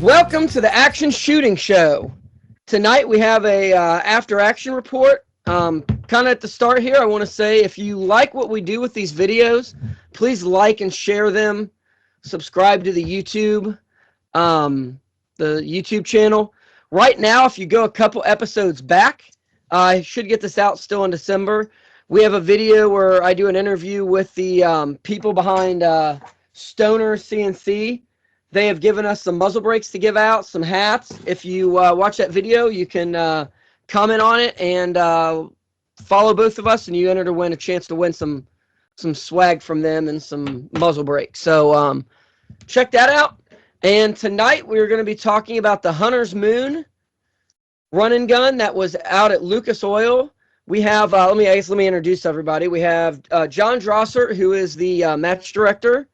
Welcome to the Action Shooting Show. Tonight we have a after action report. Kind of at the start here, I want to say if you like what we do with these videos, please like and share them. Subscribe to the YouTube channel. Right now, if you go a couple episodes back, I should get this out still in December. We have a video where I do an interview with the people behind Stoner CNC. They have given us some muzzle brakes to give out, some hats. If you watch that video, you can comment on it and follow both of us, and you enter to win a chance to win some swag from them and some muzzle brakes. So check that out. And tonight we're going to be talking about the Hunters Moon run and gun that was out at Lucas Oil. We have, let me introduce everybody. We have John Drossart, who is the match director.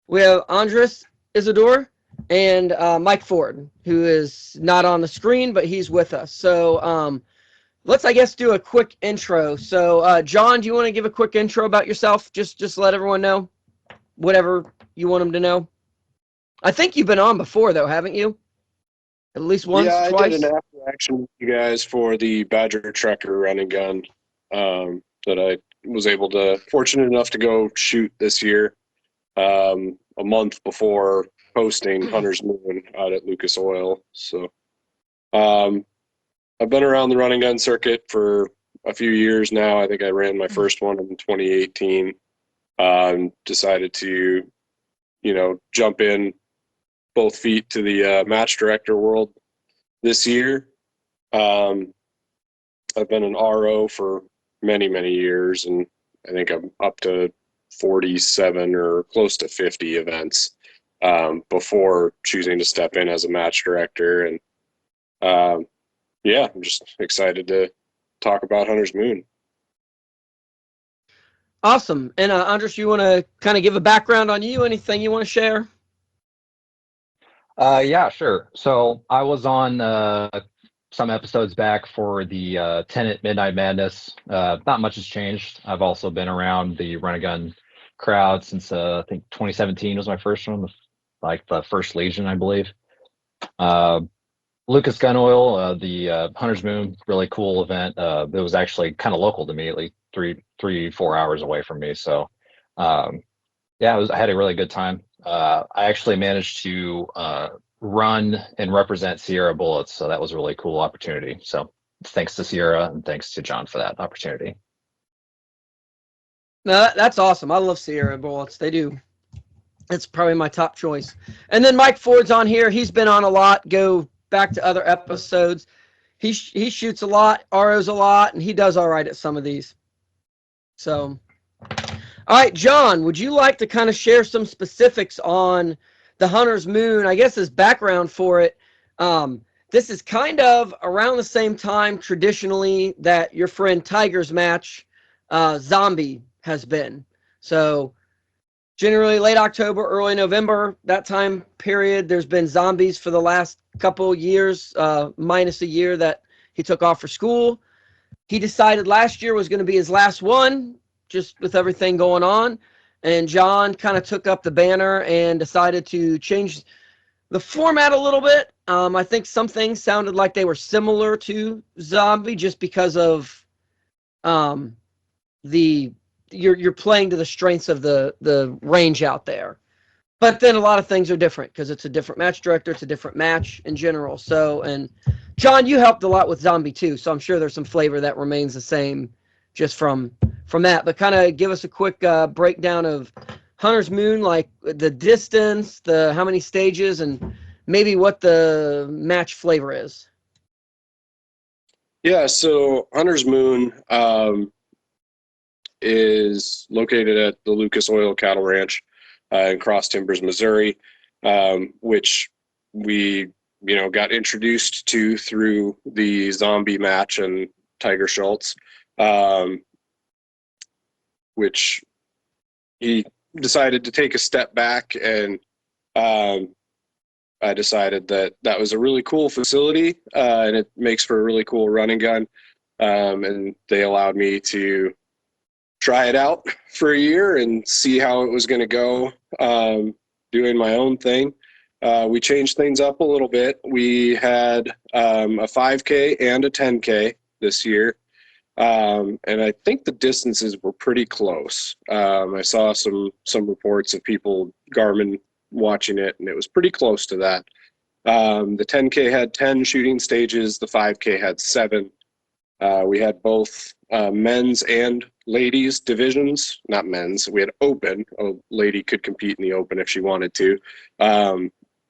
We have Andres Isidro and Mike Ford, who is not on the screen, but he's with us. So let's, I guess, do a quick intro. So John, do you want to give a quick intro about yourself? Just let everyone know whatever you want them to know. I think you've been on before, though, haven't you? At least once, twice? Yeah, I did an after action with you guys for the Badger Trekker run and gun that I was fortunate enough to go shoot this year. A month before posting Hunters Moon out at Lucas Oil. So I've been around the running gun circuit for a few years now. I think I ran my first one in 2018. Decided to, jump in both feet to the match director world this year. I've been an RO for many, many years, and I think I'm up to 47 or close to 50 events before choosing to step in as a match director. And I'm just excited to talk about Hunters Moon. Awesome. And Andres, you want to kind of give a background on you? Anything you want to share? Yeah, sure. So I was on some episodes back for the Tenet Midnight Madness. Not much has changed. I've also been around the run and gun crowd since I think 2017 was my first one, like the first Legion, I believe. Lucas Gun Oil, the Hunters Moon, really cool event. It was actually kind of local to me, like 4 hours away from me. So I had a really good time. I actually managed to run and represent Sierra Bullets, so that was a really cool opportunity. So thanks to Sierra and thanks to John for that opportunity. No, that's awesome. I love Sierra Bullets. They do. It's probably my top choice. And then Mike Ford's on here. He's been on a lot. Go back to other episodes. He shoots a lot, ROs a lot, and he does all right at some of these. So, all right, John, would you like to kind of share some specifics on the Hunters Moon? I guess as background for it, this is kind of around the same time traditionally that your friend Tiger's match, Zombie, has been. So generally late October, early November, that time period, there's been Zombies for the last couple years, minus a year that he took off for school. He decided last year was going to be his last one, just with everything going on. And John kind of took up the banner and decided to change the format a little bit. I think some things sounded like they were similar to Zombie just because of you're playing to the strengths of the range out there. But then a lot of things are different because it's a different match director, it's a different match in general. So, and John, you helped a lot with Zombie too, so I'm sure there's some flavor that remains the same just from that. But kind of give us a quick breakdown of Hunters Moon, like the distance, the how many stages, and maybe what the match flavor is. Yeah, so Hunters Moon is located at the Lucas Oil Cattle Ranch in Cross Timbers, Missouri, which we got introduced to through the Zombie match and Tiger Schultz, which he decided to take a step back, and I decided that was a really cool facility, and it makes for a really cool running gun, and they allowed me to try it out for a year and see how it was going to go, doing my own thing. We changed things up a little bit. We had a 5K and a 10K this year. And I think the distances were pretty close. I saw some reports of people Garmin watching it, and it was pretty close to that. The 10K had 10 shooting stages. The 5K had 7. We had both men's and ladies divisions. Not men's. We had open. A lady could compete in the open if she wanted to.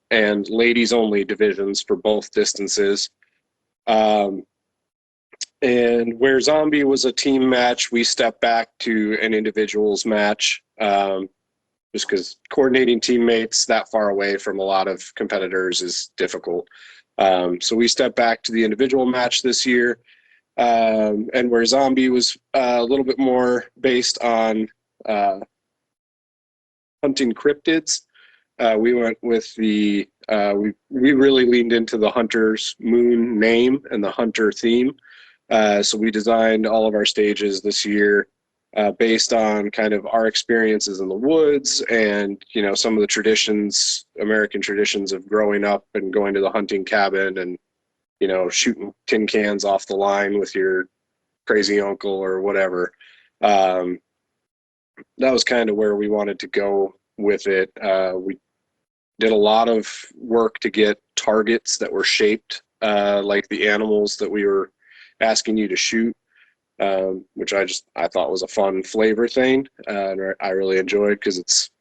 And ladies only divisions for both distances. And where Zombie was a team match, we stepped back to an individuals match, just because coordinating teammates that far away from a lot of competitors is difficult. So we stepped back to the individual match this year, and where Zombie was a little bit more based on hunting cryptids. We went with the we really leaned into the Hunters Moon name and the hunter theme. So we designed all of our stages this year based on kind of our experiences in the woods and, you know, some of the traditions, American traditions of growing up and going to the hunting cabin and, you know, shooting tin cans off the line with your crazy uncle or whatever. That was kind of where we wanted to go with it. We did a lot of work to get targets that were shaped like the animals that we were asking you to shoot, which I thought was a fun flavor thing, and I really enjoyed because it's,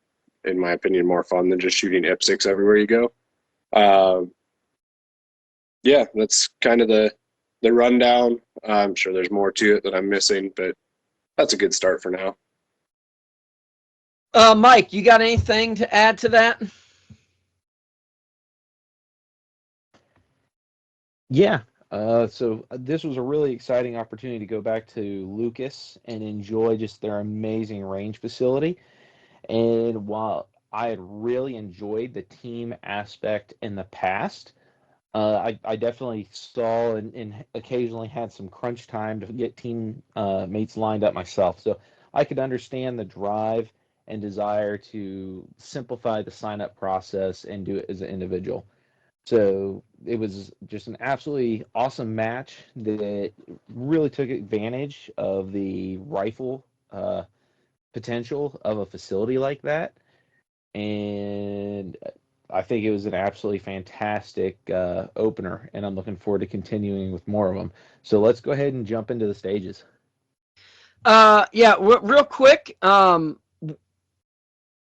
in my opinion, more fun than just shooting IPSCs everywhere you go. Yeah, that's kind of the rundown. I'm sure there's more to it that I'm missing, but that's a good start for now. Mike, you got anything to add to that? Yeah. So this was a really exciting opportunity to go back to Lucas and enjoy just their amazing range facility. And while I had really enjoyed the team aspect in the past, I definitely saw and occasionally had some crunch time to get team mates lined up myself. So I could understand the drive and desire to simplify the sign up process and do it as an individual. So it was just an absolutely awesome match that really took advantage of the rifle potential of a facility like that. And I think it was an absolutely fantastic opener, and I'm looking forward to continuing with more of them. So let's go ahead and jump into the stages. Yeah, real quick,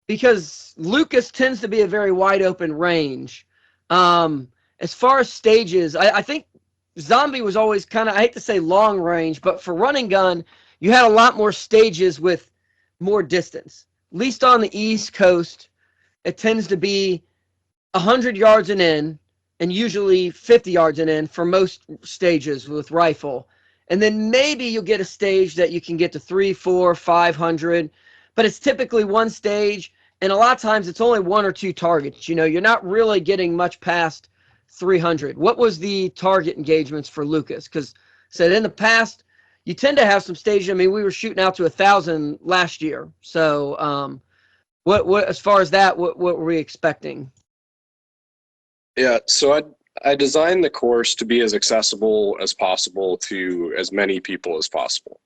because Lucas tends to be a very wide open range. As far as stages, I think Zombie was always kind of, I hate to say long range, but for running gun, you had a lot more stages with more distance. At least on the East Coast, it tends to be 100 yards and in, and usually 50 yards and in for most stages with rifle. And then maybe you'll get a stage that you can get to 300, 400, 500, but it's typically one stage, and a lot of times it's only 1 or 2 targets. You know, you're not really getting much past 300. What was the target engagements for Lucas? Because said in the past, you tend to have some stages. I mean, we were shooting out to 1,000 last year. So, what as far as that, what were we expecting? Yeah, so I designed the course to be as accessible as possible to as many people as possible.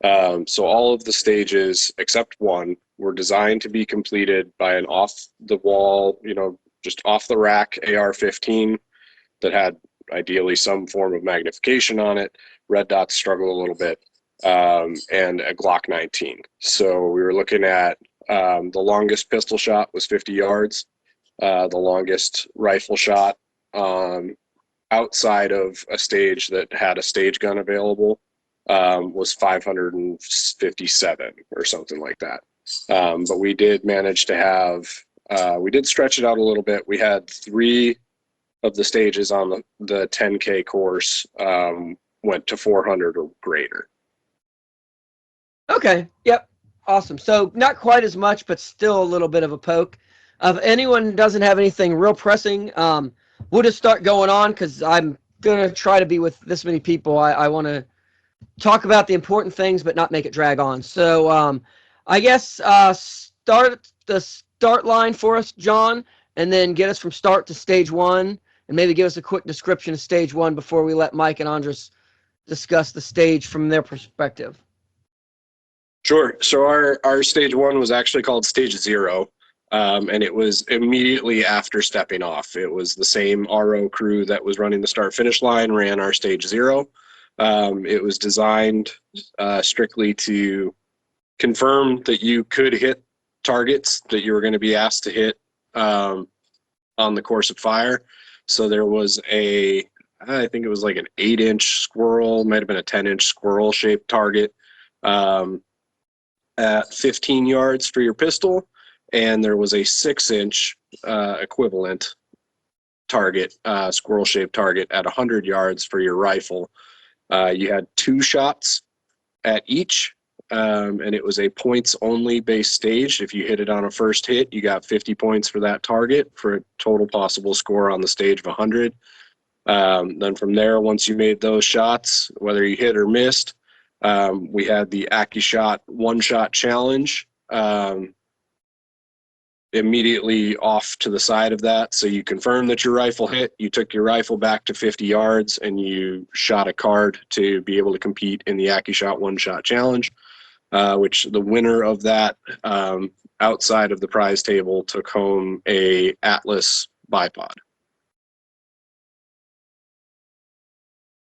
So all of the stages, except one, were designed to be completed by an off-the-wall, you know, just off-the-rack AR-15 that had ideally some form of magnification on it. Red dots struggle a little bit, and a Glock 19. So we were looking at the longest pistol shot was 50 yards. The longest rifle shot outside of a stage that had a stage gun available was 557 or something like that. But we did manage to have, we did stretch it out a little bit. We had 3 of the stages on the 10K course went to 400 or greater. Okay. Yep. Awesome. So not quite as much, but still a little bit of a poke. If anyone doesn't have anything real pressing, we'll just start going on because I'm going to try to be with this many people. I want to talk about the important things, but not make it drag on. So I guess start the start line for us, John, and then get us from start to stage one, and maybe give us a quick description of stage one before we let Mike and Andres discuss the stage from their perspective. Sure. So our stage one was actually called stage zero. And it was immediately after stepping off. It was the same RO crew that was running the start finish line ran our stage zero. It was designed strictly to confirm that you could hit targets that you were going to be asked to hit on the course of fire. So there was I think it was like an 8-inch squirrel, might have been a 10-inch squirrel shaped target at 15 yards for your pistol. And there was a 6-inch equivalent target, squirrel shaped target at 100 yards for your rifle. You had 2 shots at each. And it was a points only based stage. If you hit it on a first hit, you got 50 points for that target for a total possible score on the stage of 100. Then from there, once you made those shots, whether you hit or missed, we had the AccuShot one-shot challenge immediately off to the side of that. So you confirmed that your rifle hit, you took your rifle back to 50 yards, and you shot a card to be able to compete in the AccuShot one-shot challenge. Which the winner of that outside of the prize table took home a Atlas bipod.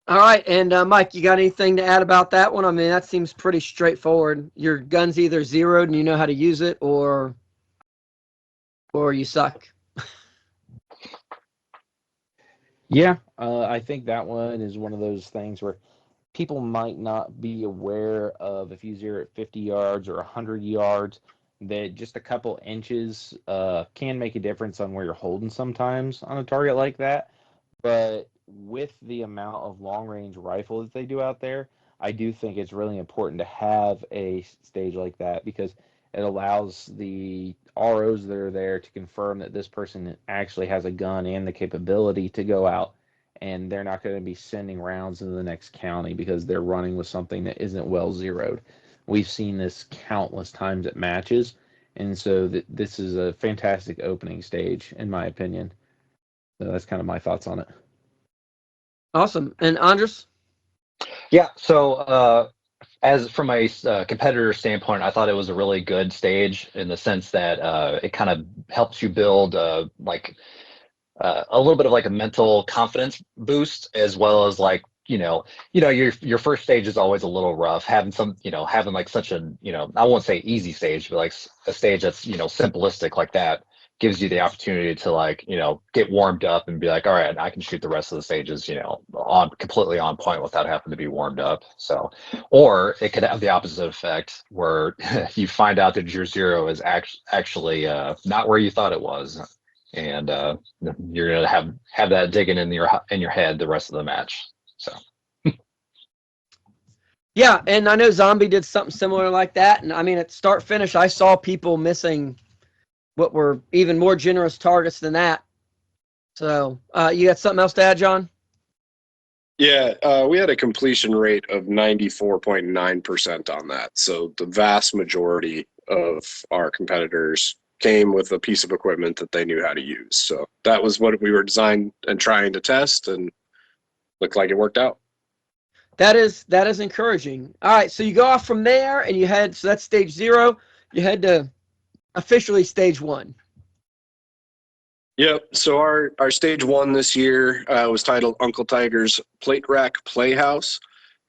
All right, and Mike, you got anything to add about that one? I mean, that seems pretty straightforward. Your gun's either zeroed and you know how to use it, or you suck. Yeah, I think that one is one of those things where people might not be aware of, if you zero at 50 yards or 100 yards, that just a couple inches can make a difference on where you're holding sometimes on a target like that. But with the amount of long-range rifle that they do out there, I do think it's really important to have a stage like that, because it allows the ROs that are there to confirm that this person actually has a gun and the capability to go out, and they're not going to be sending rounds into the next county because they're running with something that isn't well zeroed. We've seen this countless times at matches, and so this is a fantastic opening stage, in my opinion. So that's kind of my thoughts on it. Awesome. And Andres? Yeah, so as from a competitor standpoint, I thought it was a really good stage in the sense that it kind of helps you build like a little bit of like a mental confidence boost, as well as like your first stage is always a little rough. Having having like such a I won't say easy stage, but like a stage that's simplistic like that gives you the opportunity to like get warmed up and be like, all right, I can shoot the rest of the stages on completely on point without having to be warmed up. So, or it could have the opposite effect where you find out that your zero is actually not where you thought it was, and you're gonna have that digging in your head the rest of the match. So Yeah, and I know Zombie did something similar like that. And I mean, at start finish, I saw people missing what were even more generous targets than that. So you got something else to add, John? Yeah, we had a completion rate of 94.9% on that. So the vast majority of our competitors came with a piece of equipment that they knew how to use. So that was what we were designed and trying to test, and looked like it worked out. That is encouraging. All right, so you go off from there, and so that's stage zero. You head to officially stage one. Yep. So our stage one this year was titled Uncle Tiger's Plate Rack Playhouse.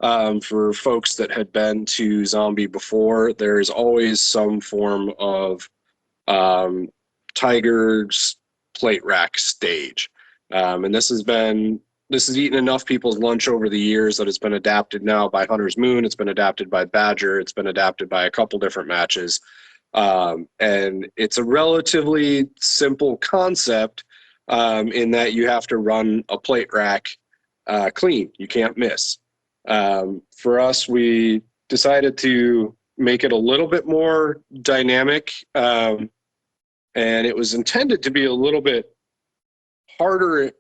For folks that had been to Zombie before, there is always some form of Tiger's plate rack stage, and this has eaten enough people's lunch over the years that it's been adapted now by Hunters Moon. It's been adapted by Badger. It's been adapted by a couple different matches. And it's a relatively simple concept in that you have to run a plate rack clean. You can't miss. For us, we decided to make it a little bit more dynamic, and it was intended to be a little bit harder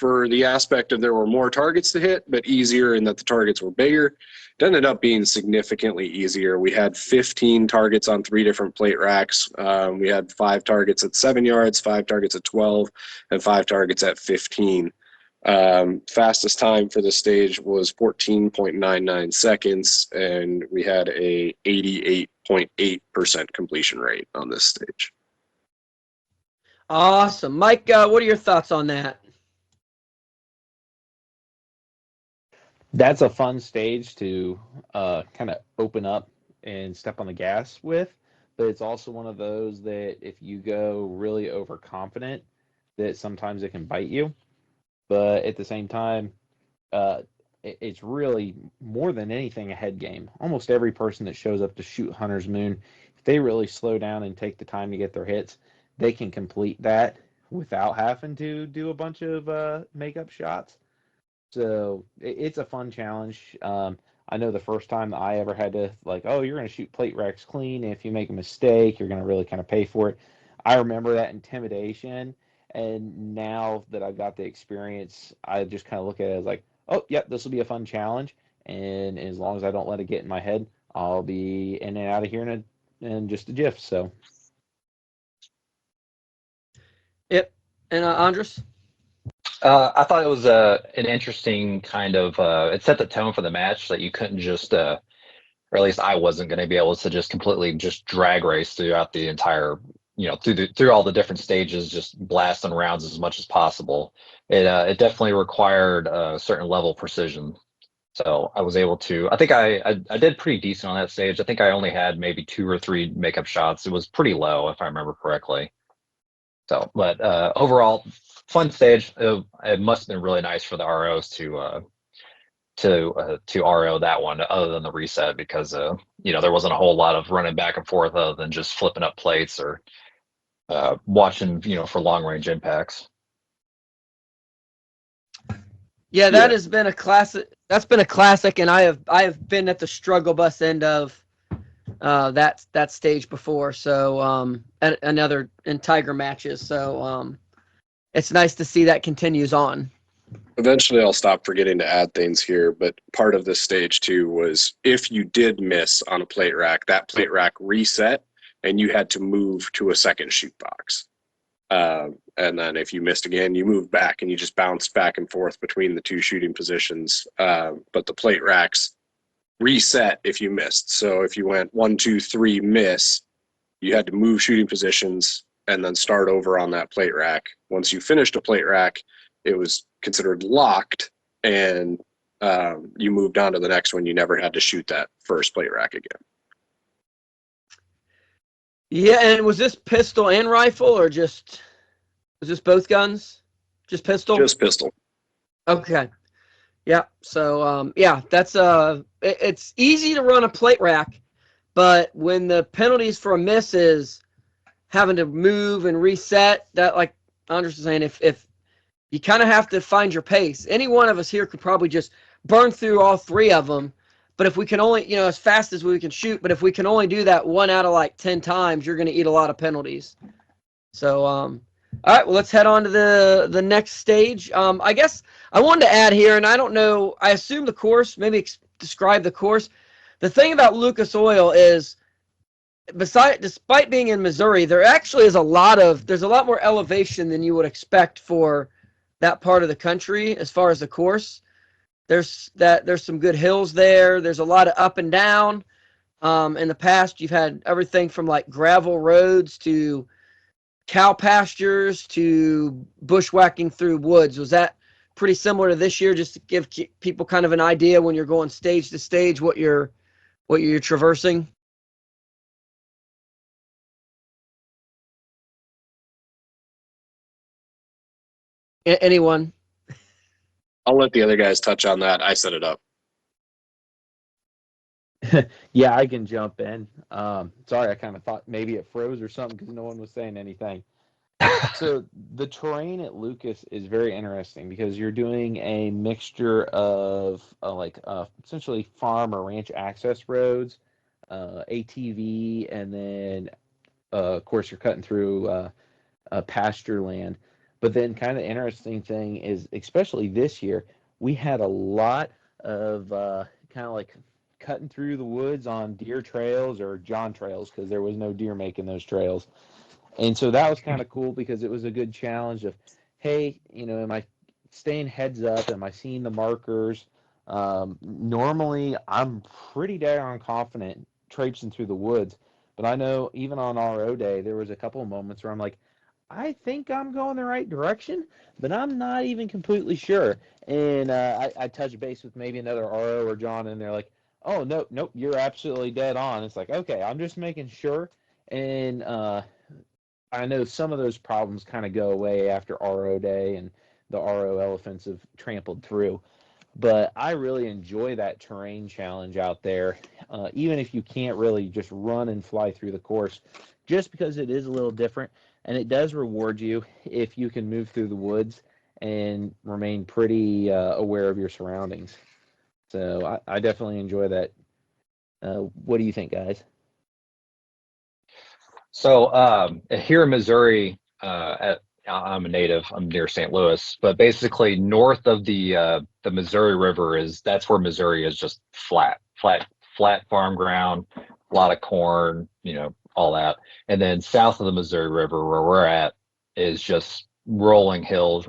for the aspect of there were more targets to hit, but easier in that the targets were bigger. It ended up being significantly easier. We had 15 targets on 3 different plate racks. We had 5 targets at 7 yards, 5 targets at 12, and 5 targets at 15. Fastest time for the stage was 14.99 seconds, and we had a 88.8% completion rate on this stage. Awesome. Mike, what are your thoughts on that? That's a fun stage to kind of open up and step on the gas with, but it's also one of those that if you go really overconfident, that sometimes it can bite you. But at the same time, it's really more than anything a head game. Almost every person that shows up to shoot Hunter's Moon, if they really slow down and take the time to get their hits, they can complete that without having to do a bunch of makeup shots. So it's a fun challenge. I know the first time that I ever had to, like, oh, you're going to shoot plate racks clean. If you make a mistake, you're going to really kind of pay for it. I remember that intimidation. And now that I've got the experience, I just kind of look at it as like, oh, yep, this will be a fun challenge. And as long as I don't let it get in my head, I'll be in and out of here in just a jiff. So. Yep. And Andres? I thought it was an interesting kind of it set the tone for the match that you couldn't just or at least I wasn't going to be able to just completely just drag race throughout the entire, through all the different stages, just blasting rounds as much as possible. It definitely required a certain level of precision. So I was able to. I think I did pretty decent on that stage. I think I only had maybe 2 or 3 makeup shots. It was pretty low if I remember correctly. So, but overall, fun stage. It must have been really nice for the ROs to RO that one, other than the reset, because there wasn't a whole lot of running back and forth other than just flipping up plates or watching for long range impacts. Yeah, that has been a classic. That's been a classic, and I have been at the struggle bus end of that stage before. So at another in Tiger matches. So it's nice to see that continues on. Eventually I'll stop forgetting to add things here, but part of this stage too was if you did miss on a plate rack, that plate rack reset and you had to move to a second shoot box. And then if you missed again, you moved back and you just bounced back and forth between the 2 shooting positions. But the plate racks reset if you missed. So if you went 1, 2, 3, miss, you had to move shooting positions and then start over on that plate rack. Once you finished a plate rack, it was considered locked, and you moved on to the next one. You never had to shoot that first plate rack again. Yeah, and was this pistol and rifle, or was this both guns? Just pistol? Just pistol. Okay. Yeah. So that's it's easy to run a plate rack, but when the penalties for a miss is having to move and reset, that, like Andres was saying, if you kind of have to find your pace. Any one of us here could probably just burn through all 3 of them. But if we can only, as fast as we can shoot, but if we can only do that 1 out of like 10 times, you're going to eat a lot of penalties. So, all right, well, let's head on to the next stage. I guess I wanted to add here, and I don't know, I assume the course, maybe describe the course. The thing about Lucas Oil is, despite being in Missouri, there actually is there's a lot more elevation than you would expect for that part of the country as far as the course. There's some good hills there. There's a lot of up and down. In the past, you've had everything from like gravel roads to cow pastures to bushwhacking through woods. Was that pretty similar to this year? Just to give people kind of an idea when you're going stage to stage, what you're traversing. Anyone? I'll let the other guys touch on that. I set it up. Yeah, I can jump in. Sorry, I kind of thought maybe it froze or something because no one was saying anything. So the terrain at Lucas is very interesting because you're doing a mixture of essentially farm or ranch access roads, ATV, and then of course you're cutting through pasture land. But then kind of interesting thing is, especially this year, we had a lot of kind of like cutting through the woods on deer trails or John trails because there was no deer making those trails. And so that was kind of cool because it was a good challenge of, hey, am I staying heads up? Am I seeing the markers? Normally, I'm pretty daggone confident traipsing through the woods, but I know even on RO day, there was a couple of moments where I'm like, I think I'm going the right direction, but I'm not even completely sure. And I touch base with maybe another RO or John, and they're like, oh, no, nope, you're absolutely dead on. It's like, okay, I'm just making sure. And I know some of those problems kind of go away after RO day and the RO elephants have trampled through. But I really enjoy that terrain challenge out there, even if you can't really just run and fly through the course, just because it is a little different and it does reward you if you can move through the woods and remain pretty aware of your surroundings. So I definitely enjoy that. What do you think, guys? So here in Missouri, I'm a native. I'm near St. Louis, but basically north of the Missouri River that's where Missouri is just flat farm ground, a lot of corn, all that. And then south of the Missouri River, where we're at, is just rolling hills,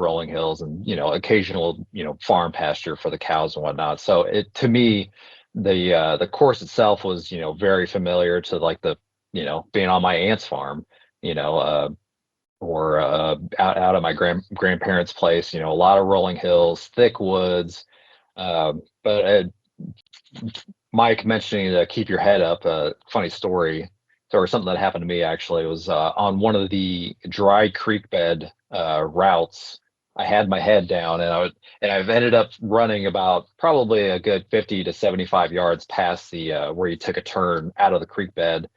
and occasional farm pasture for the cows and whatnot. So to me, the course itself was very familiar to like the being on my aunt's farm, you know, or out at my grandparents' place. A lot of rolling hills, thick woods. But Mike mentioning to keep your head up. Funny story, or something that happened to me actually was on one of the dry creek bed routes. I had my head down, and I've ended up running about probably a good 50 to 75 yards past the where you took a turn out of the creek bed,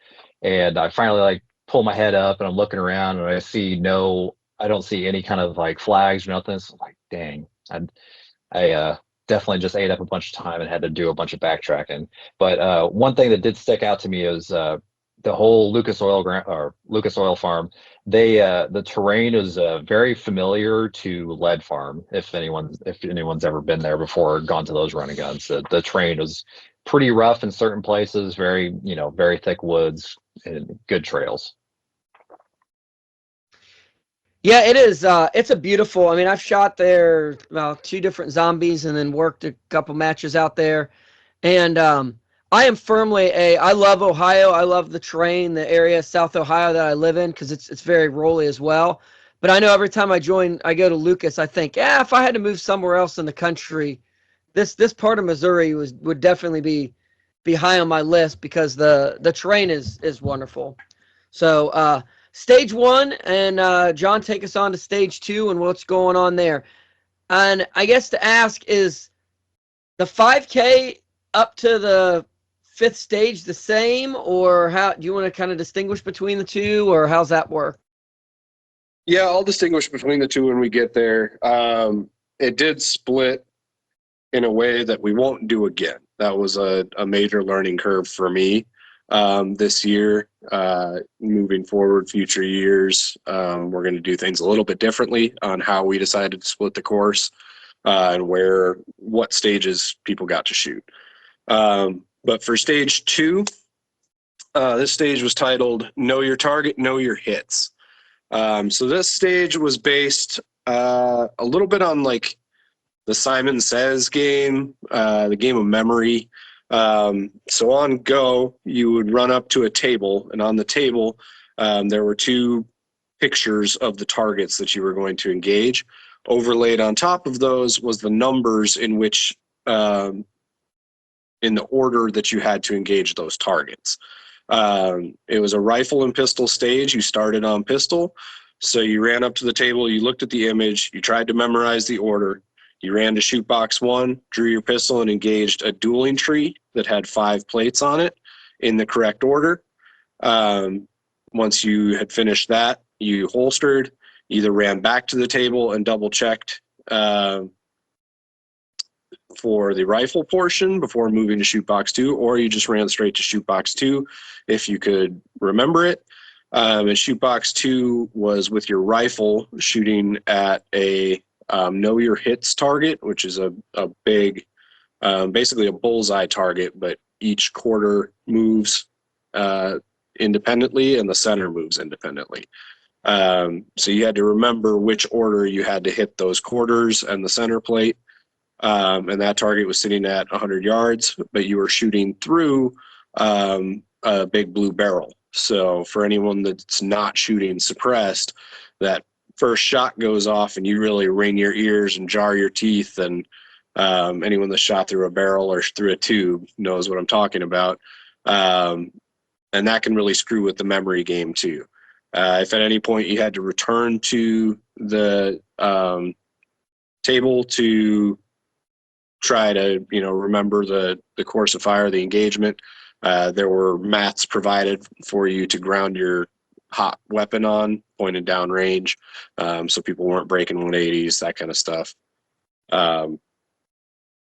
and I finally like pull my head up and I'm looking around and I don't see any kind of like flags or nothing. So I'm like, dang, I definitely just ate up a bunch of time and had to do a bunch of backtracking. But one thing that did stick out to me is the whole Lucas Oil Farm. The terrain is very familiar to Lead Farm. If anyone's ever been there before, or gone to those running guns, the terrain is pretty rough in certain places. Very thick woods and good trails. Yeah, it is. It's a beautiful. I mean, I've shot there about 2 different zombies and then worked a couple matches out there. And I am firmly I love Ohio. I love the terrain, the area, South Ohio that I live in, because it's very rolly as well. But I know every time I go to Lucas, I think, yeah, if I had to move somewhere else in the country, this part of Missouri would definitely be high on my list because the terrain is wonderful. So stage one, and John, take us on to stage two and what's going on there. And I guess to ask is the 5K up to the fifth stage the same, or how do you want to kind of distinguish between the two, or how's that work? Yeah, I'll distinguish between the two when we get there. It did split in a way that we won't do again. That was a major learning curve for me this year. Moving forward, future years, we're going to do things a little bit differently on how we decided to split the course and what stages people got to shoot. But for stage two, this stage was titled Know Your Target, Know Your Hits. So this stage was based a little bit on like the Simon Says game, the game of memory. So on go, you would run up to a table, and on the table, there were 2 pictures of the targets that you were going to engage. Overlaid on top of those was the numbers in which, in the order that you had to engage those targets. It was a rifle and pistol stage. You started on pistol. So you ran up to the table, you looked at the image, you tried to memorize the order. You ran to shoot box 1, drew your pistol, and engaged a dueling tree that had 5 plates on it in the correct order. Once you had finished that, you holstered, either ran back to the table and double checked for the rifle portion before moving to shoot box 2, or you just ran straight to shoot box 2 if you could remember it. And shoot box 2 was with your rifle shooting at a know your hits target, which is a big, basically a bullseye target, but each quarter moves independently and the center moves independently. So you had to remember which order you had to hit those quarters and the center plate. And that target was sitting at 100 yards, but you were shooting through a big blue barrel. So for anyone that's not shooting suppressed, that first shot goes off and you really ring your ears and jar your teeth. And anyone that shot through a barrel or through a tube knows what I'm talking about. And that can really screw with the memory game too. If at any point you had to return to the table to try to remember the course of fire, the engagement, there were mats provided for you to ground your hot weapon on, pointed down range, so people weren't breaking 180s, that kind of stuff.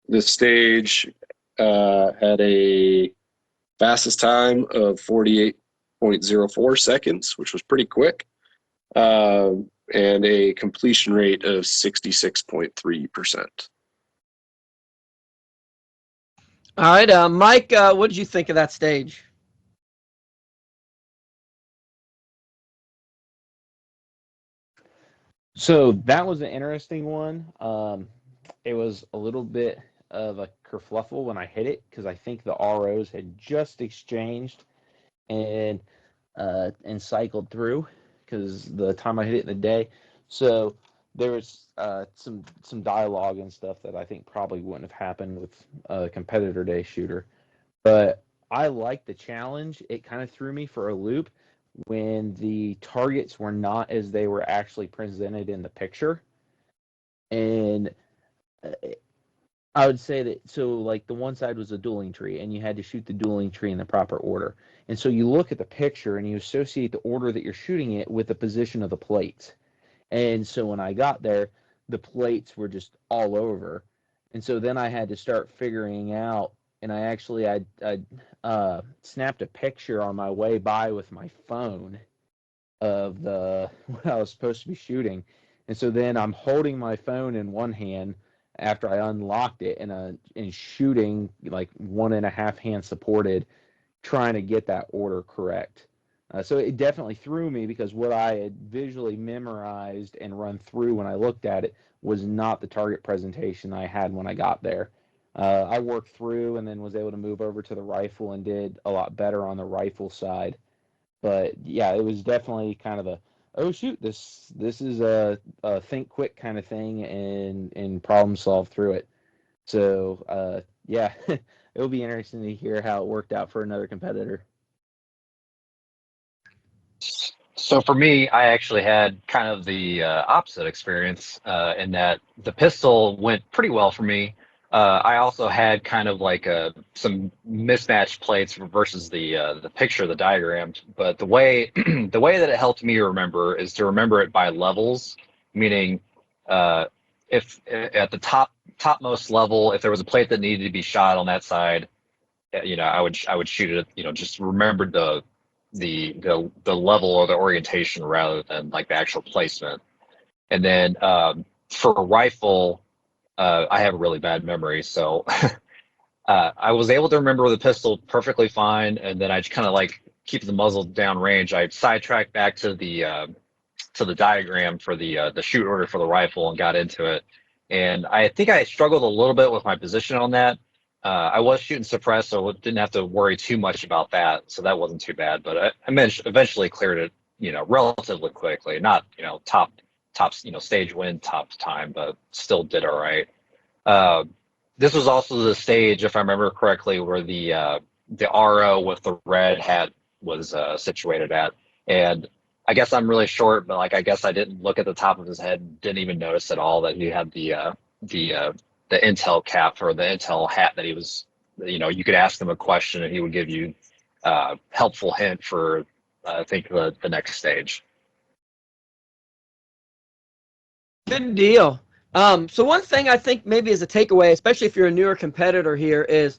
This stage had a fastest time of 48.04 seconds, which was pretty quick, and a completion rate of 66.3%. All right, Mike, what did you think of that stage? So that was an interesting one. It was a little bit of a kerfluffle when I hit it because I think the ROs had just exchanged and cycled through because the time I hit it in the day. So there was some dialogue and stuff that I think probably wouldn't have happened with a competitor day shooter. But I liked the challenge. It kind of threw me for a loop when the targets were not as they were actually presented in the picture. And I would say that, so like the one side was a dueling tree and you had to shoot the dueling tree in the proper order. And so you look at the picture and you associate the order that you're shooting it with the position of the plates. And so when I got there, the plates were just all over. And so then I had to start figuring out, and I snapped a picture on my way by with my phone of what I was supposed to be shooting. And so then I'm holding my phone in one hand after I unlocked it and shooting like 1.5 hand supported, trying to get that order correct. So it definitely threw me because what I had visually memorized and run through when I looked at it was not the target presentation I had when I got there. I worked through and then was able to move over to the rifle and did a lot better on the rifle side. But yeah, it was definitely kind of oh shoot, this is a think quick kind of thing and problem solve through it. So yeah, it'll be interesting to hear how it worked out for another competitor. So for me, I actually had kind of the opposite experience in that the pistol went pretty well for me. I also had kind of like some mismatched plates versus the picture, the diagram. But the way the way that it helped me remember is to remember it by levels, meaning if at the topmost level, if there was a plate that needed to be shot on that side, I would shoot it. Just remember the level or the orientation rather than like the actual placement. And then for a rifle, I have a really bad memory, so I was able to remember the pistol perfectly fine, and then I just kind of like keep the muzzle down range. I sidetracked back to the diagram for the shoot order for the rifle and got into it. And I think I struggled a little bit with my position on that. I was shooting suppressed, so didn't have to worry too much about that, so that wasn't too bad. But I eventually cleared it, relatively quickly. Not, top, stage win, top time, but still did all right. This was also the stage, if I remember correctly, where the RO with the red hat was situated at. And I guess I'm really short, but like I guess I didn't look at the top of his head, didn't even notice at all that he had the intel cap or the intel hat that he was. You could ask him a question and he would give you helpful hint for I think the next stage. Good deal. So one thing I think maybe as a takeaway, especially if you're a newer competitor here, is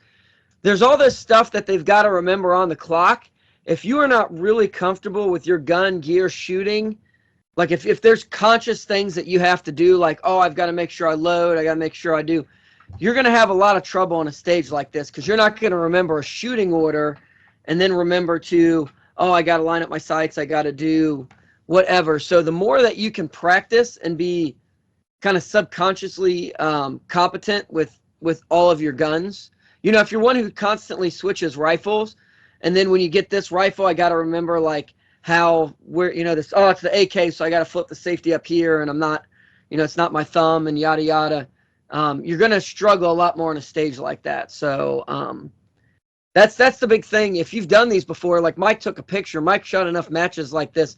there's all this stuff that they've got to remember on the clock. if you are not really comfortable with your gun, gear, shooting, like if there's conscious things that you have to do, like, oh, I've got to make sure I load, I got to make sure I do, you're going to have a lot of trouble on a stage like this because you're not going to remember a shooting order and then remember to, oh, I got to line up my sights, I got to do whatever. So the more that you can practice and be kind of subconsciously competent with all of your guns. You know, if you're one who constantly switches rifles, and then when you get this rifle, I got to remember like how where this. Oh, it's the AK, so I got to flip the safety up here, and I'm not, it's not my thumb, and yada yada. You're gonna struggle a lot more on a stage like that. So that's the big thing. If you've done these before, like Mike took a picture. Mike shot enough matches like this.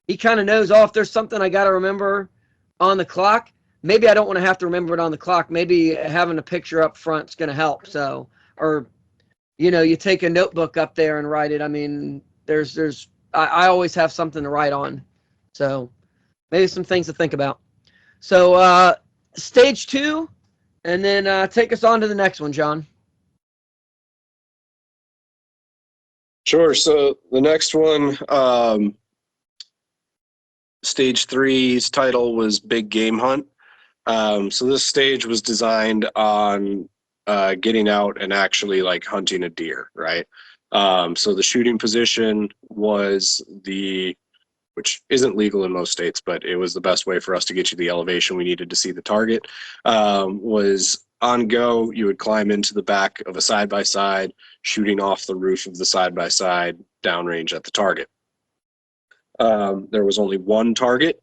He kind of knows, oh, if there's something I got to remember on the clock, maybe I don't want to have to remember it on the clock. Maybe having a picture up front is going to help. So, or, you take a notebook up there and write it. I mean, I always have something to write on. So maybe some things to think about. So stage 2, and then take us on to the next one, John. Sure. So the next one, stage 3's title was Big Game Hunt. So this stage was designed on getting out and actually like hunting a deer, right? So the shooting position was which isn't legal in most states, but it was the best way for us to get you the elevation we needed to see the target, was on go. You would climb into the back of a side-by-side, shooting off the roof of the side-by-side downrange at the target. There was only one target.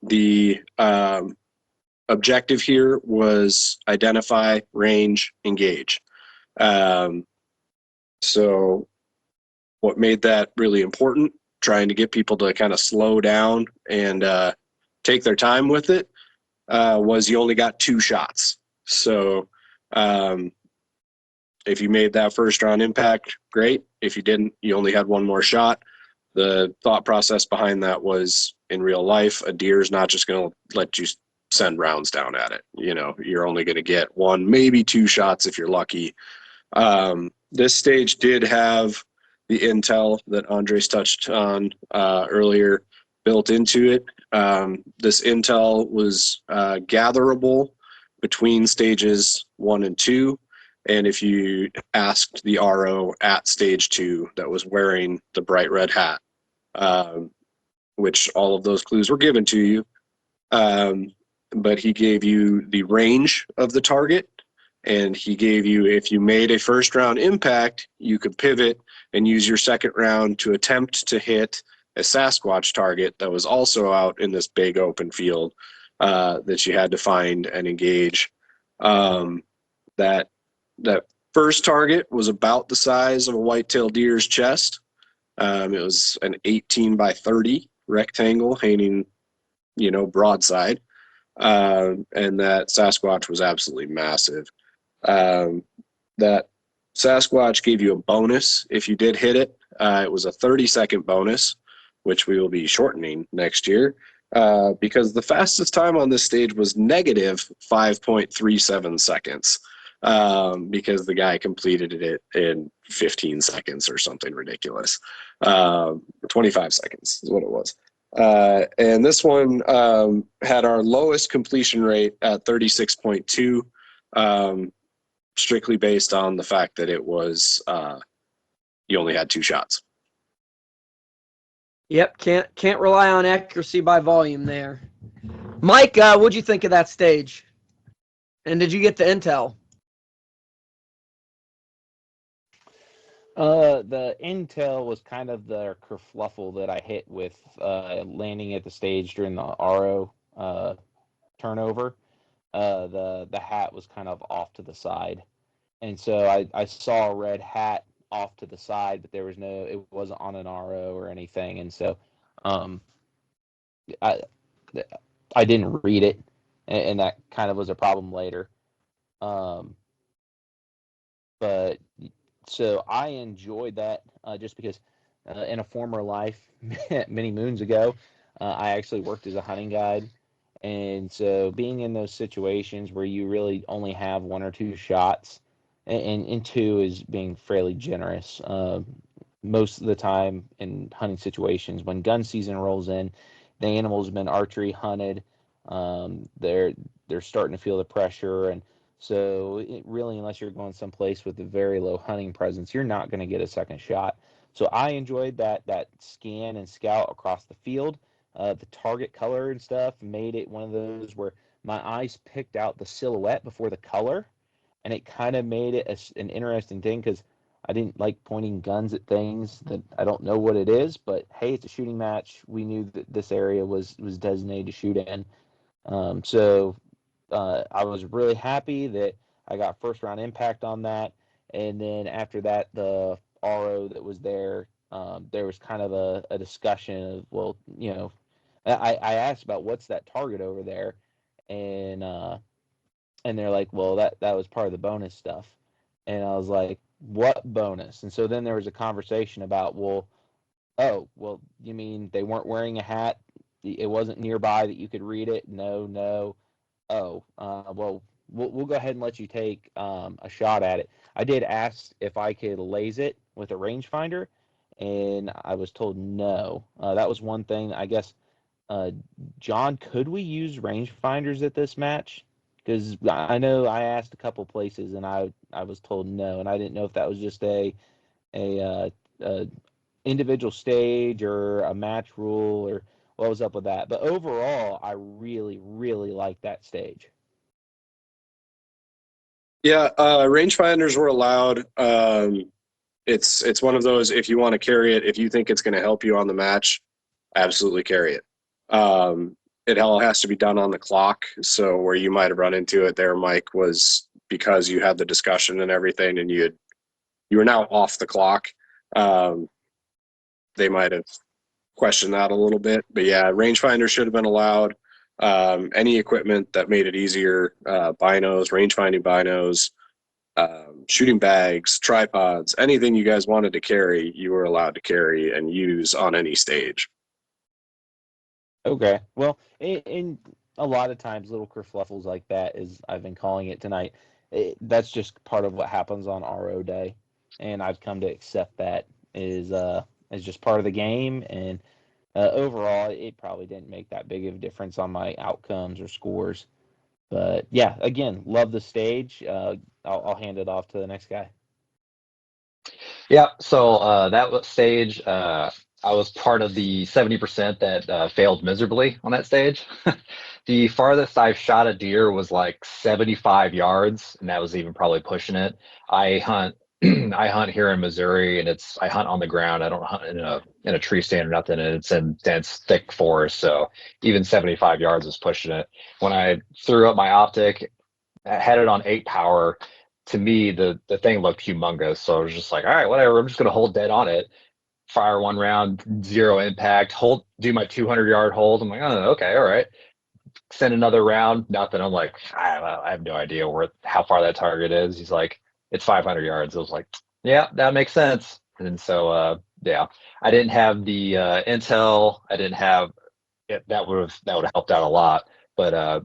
The objective here was identify, range, engage. So what made that really important, trying to get people to kind of slow down and take their time with it, was you only got 2 shots. So if you made that first round impact, great. If you didn't, you only had one more shot. The thought process behind that was, in real life, a deer is not just going to let you send rounds down at it. You're only going to get 1, maybe 2 shots if you're lucky. This stage did have the intel that Andres touched on earlier built into it. This intel was gatherable between stages 1 and 2. And if you asked the RO at stage 2 that was wearing the bright red hat, which all of those clues were given to you, but he gave you the range of the target, and he gave you, if you made a first round impact, you could pivot and use your second round to attempt to hit a Sasquatch target that was also out in this big open field that you had to find and engage. That first target was about the size of a white-tailed deer's chest. It was an 18 by 30 rectangle hanging, broadside. And that Sasquatch was absolutely massive. That Sasquatch gave you a bonus if you did hit it. It was a 30-second bonus, which we will be shortening next year, because the fastest time on this stage was negative 5.37 seconds, because the guy completed it in 15 seconds or something ridiculous. 25 seconds is what it was. And this one had our lowest completion rate at 36.2, strictly based on the fact that it was you only had 2 shots. Yep, can't rely on accuracy by volume there. Mike, what'd you think of that stage? And did you get the intel? The intel was kind of the kerfluffle that I hit with landing at the stage during the RO turnover. The hat was kind of off to the side, and so I saw a red hat off to the side, but it wasn't on an RO or anything, and so I didn't read it, and that kind of was a problem later. But so I enjoyed that just because in a former life, many moons ago, I actually worked as a hunting guide. And so being in those situations where you really only have 1 or 2 shots, and 2 is being fairly generous, most of the time in hunting situations, when gun season rolls in, the animals have been archery hunted. They're starting to feel the pressure, and so really, unless you're going someplace with a very low hunting presence, you're not going to get a second shot. So I enjoyed that scan and scout across the field. The target color and stuff made it one of those where my eyes picked out the silhouette before the color, and it kind of made it an interesting thing because I didn't like pointing guns at things that I don't know what it is. But hey, it's a shooting match. We knew that this area was designated to shoot in. I was really happy that I got first round impact on that. And then after that, the RO that was there was kind of a discussion of, well, I asked about what's that target over there, and they're like, well, that was part of the bonus stuff, and I was like, what bonus? And so then there was a conversation about, well, oh, well, you mean they weren't wearing a hat? It wasn't nearby that you could read it? No, no. Oh, well, we'll go ahead and let you take a shot at it. I did ask if I could laze it with a rangefinder, and I was told no. That was one thing. I guess, John, could we use rangefinders at this match? Because I know I asked a couple places, and I was told no, and I didn't know if that was just a individual stage or a match rule or what was up with that. But overall, I really, really like that stage. Yeah, rangefinders were allowed. It's one of those, if you want to carry it, if you think it's going to help you on the match, absolutely carry it. It all has to be done on the clock. So where you might have run into it there, Mike, was because you had the discussion and everything, and you were now off the clock. They might have questioned that a little bit, but yeah, rangefinder should have been allowed. Any equipment that made it easier, binos, rangefinding binos, shooting bags, tripods, anything you guys wanted to carry, you were allowed to carry and use on any stage. Okay. Well, in a lot of times, little kerfluffles like that, as I've been calling it tonight, that's just part of what happens on RO day, and I've come to accept that as just part of the game. And overall, it probably didn't make that big of a difference on my outcomes or scores. But yeah, again, love the stage. I'll hand it off to the next guy. Yeah, so that stage, I was part of the 70% that failed miserably on that stage. The farthest I've shot a deer was like 75 yards, and that was even probably pushing it. I hunt I hunt here in Missouri, and I hunt on the ground. I don't hunt in a tree stand or nothing, and it's in dense, thick forest. So even 75 yards is pushing it. When I threw up my optic, I had it on 8 power. To me, the thing looked humongous. So I was just like, all right, whatever. I'm just gonna hold dead on it, fire one round, zero impact, do my 200-yard hold. I'm like, oh, okay, all right. Send another round, nothing. I'm like, I have no idea how far that target is. He's like, it's 500 yards. I was like, yeah, that makes sense. And so, yeah, I didn't have the intel. I didn't have it. That would have helped out a lot. But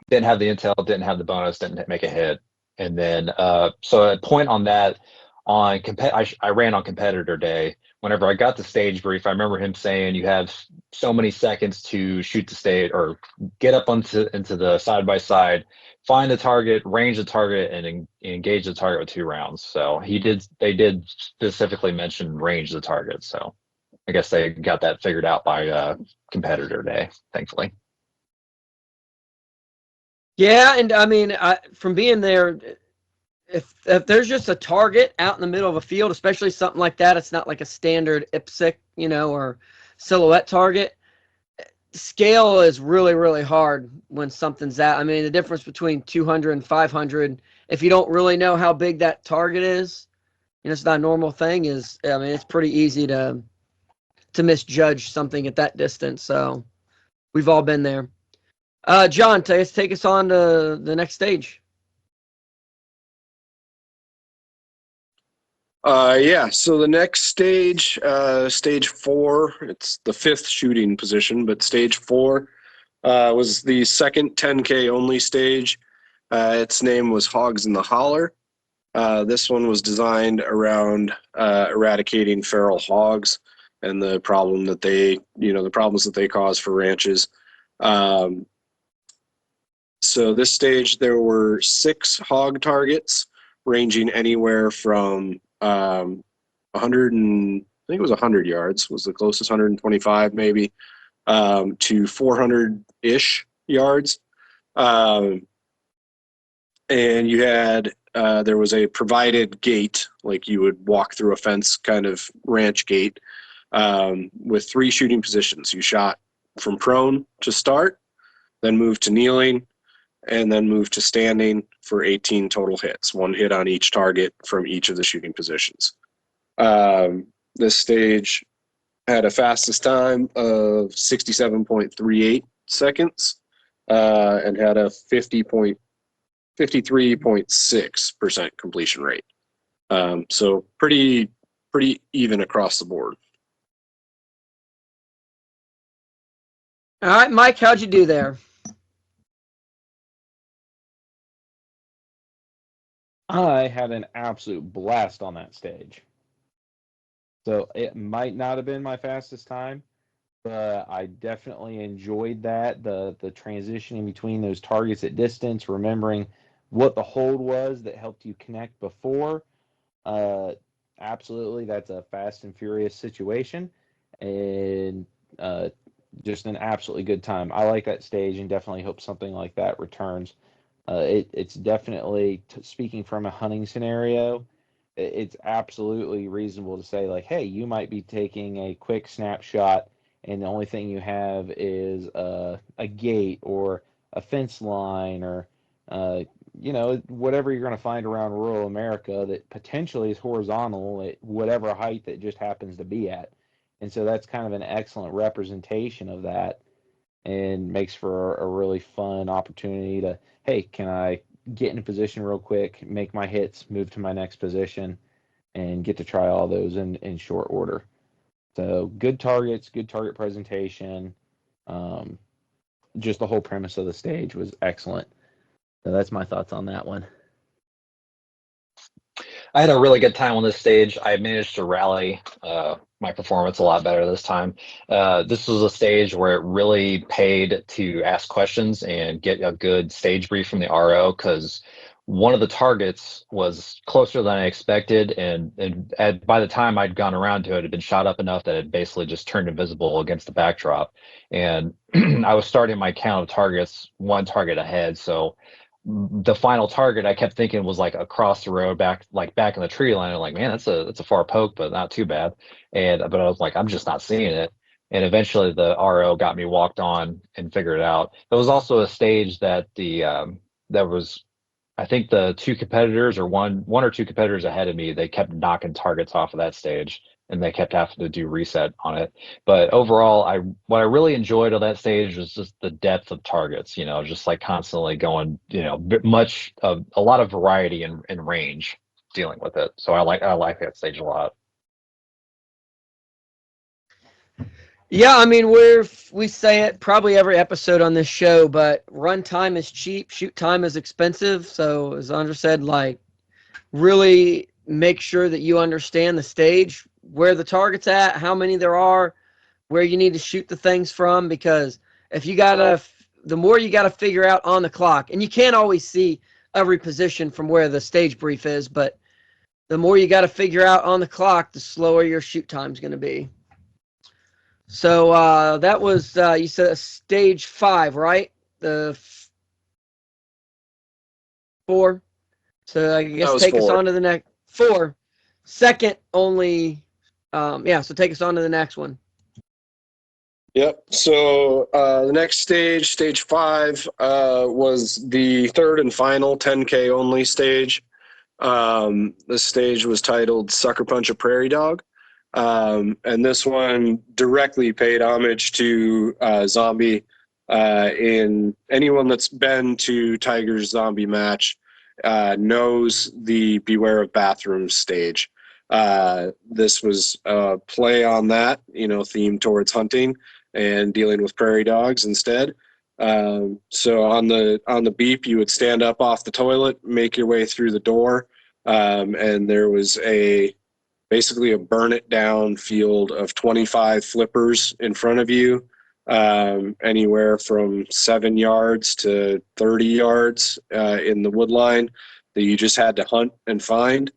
didn't have the intel, didn't have the bonus, didn't make a hit. And then, so a point on that, I ran on competitor day. Whenever I got the stage brief, I remember him saying you have so many seconds to shoot the stage or get up into the side by side, find the target, range the target, and engage the target with 2 rounds. So they did specifically mention range the target. So I guess they got that figured out by competitor day, thankfully. Yeah, and I mean, from being there, if there's just a target out in the middle of a field, especially something like that, it's not like a standard IPSC, or silhouette target. Scale is really, really hard when something's out. I mean, the difference between 200 and 500, if you don't really know how big that target is, it's not a normal thing, it's pretty easy to misjudge something at that distance. So we've all been there. John, take us on to the next stage. Yeah, so the next stage, stage 4, it's the 5th shooting position, but stage 4 was the second 10K only stage. Its name was Hogs in the Holler. This one was designed around eradicating feral hogs and the problems that they cause for ranches. So this stage, there were 6 hog targets ranging anywhere from 100 and I think it was 100 yards was the closest, 125 maybe, to 400-ish yards. And you had there was a provided gate, like you would walk through a fence kind of ranch gate, with 3 shooting positions. You shot from prone to start, then moved to kneeling, and then moved to standing for 18 total hits, 1 hit on each target from each of the shooting positions. This stage had a fastest time of 67.38 seconds, and had a 53.6% completion rate. So pretty even across the board. All right, Mike, how'd you do there? I had an absolute blast on that stage. So it might not have been my fastest time, but I definitely enjoyed that. The transitioning between those targets at distance, remembering what the hold was that helped you connect before. Absolutely, that's a fast and furious situation, and just an absolutely good time. I like that stage and definitely hope something like that returns. It's definitely, speaking from a hunting scenario, it's absolutely reasonable to say, like, hey, you might be taking a quick snapshot and the only thing you have is a gate or a fence line or whatever you're going to find around rural America that potentially is horizontal at whatever height that just happens to be at. And so that's kind of an excellent representation of that and makes for a really fun opportunity to, hey, can I get in a position real quick, make my hits, move to my next position, and get to try all those in short order. So good targets, good target presentation. Just the whole premise of the stage was excellent. So that's my thoughts on that one. I had a really good time on this stage. I managed to rally my performance a lot better this time. This was a stage where it really paid to ask questions and get a good stage brief from the RO, because one of the targets was closer than I expected, and by the time I'd gone around to it, it had been shot up enough that it basically just turned invisible against the backdrop. And I was starting my count of targets 1 target ahead, so the final target I kept thinking was like across the road, back in the tree line. I'm like, man, that's a far poke, but not too bad. But I was like, I'm just not seeing it. And eventually the RO got me walked on and figured it out. There was also a stage that that was, I think, the 2 competitors, or one or 2 competitors ahead of me, they kept knocking targets off of that stage, and they kept having to do reset on it. But overall, what I really enjoyed on that stage was just the depth of targets. Just like constantly going, a lot of variety and range dealing with it. So I like that stage a lot. Yeah, I mean, we say it probably every episode on this show, but run time is cheap, shoot time is expensive. So as Andra said, like, really make sure that you understand the stage, where the target's at, how many there are, where you need to shoot the things from, because if you the more you gotta figure out on the clock, and you can't always see every position from where the stage brief is, but the more you gotta figure out on the clock, the slower your shoot time's gonna be. So that was, you said stage 5, right? The 4. So I guess take 4. us on to the next 4. Second only. So take us on to the next one. Yep. So the next stage 5, was the 3rd and final 10K only stage. This stage was titled Sucker Punch a Prairie Dog. And this one directly paid homage to Zombie. In anyone that's been to Tiger's Zombie match knows the Beware of Bathrooms stage. This was a play on that, themed towards hunting and dealing with prairie dogs instead. So on the beep, you would stand up off the toilet, make your way through the door, and there was basically a burn it down field of 25 flippers in front of you, anywhere from 7 yards to 30 yards in the wood line that you just had to hunt and find.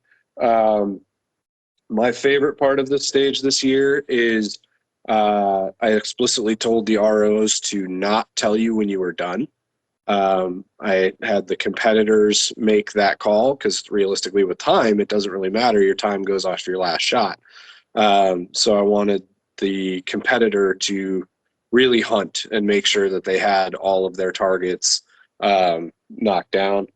My favorite part of the stage this year is I explicitly told the ROs to not tell you when you were done. I had the competitors make that call because realistically with time, it doesn't really matter. Your time goes off your last shot. So I wanted the competitor to really hunt and make sure that they had all of their targets knocked down.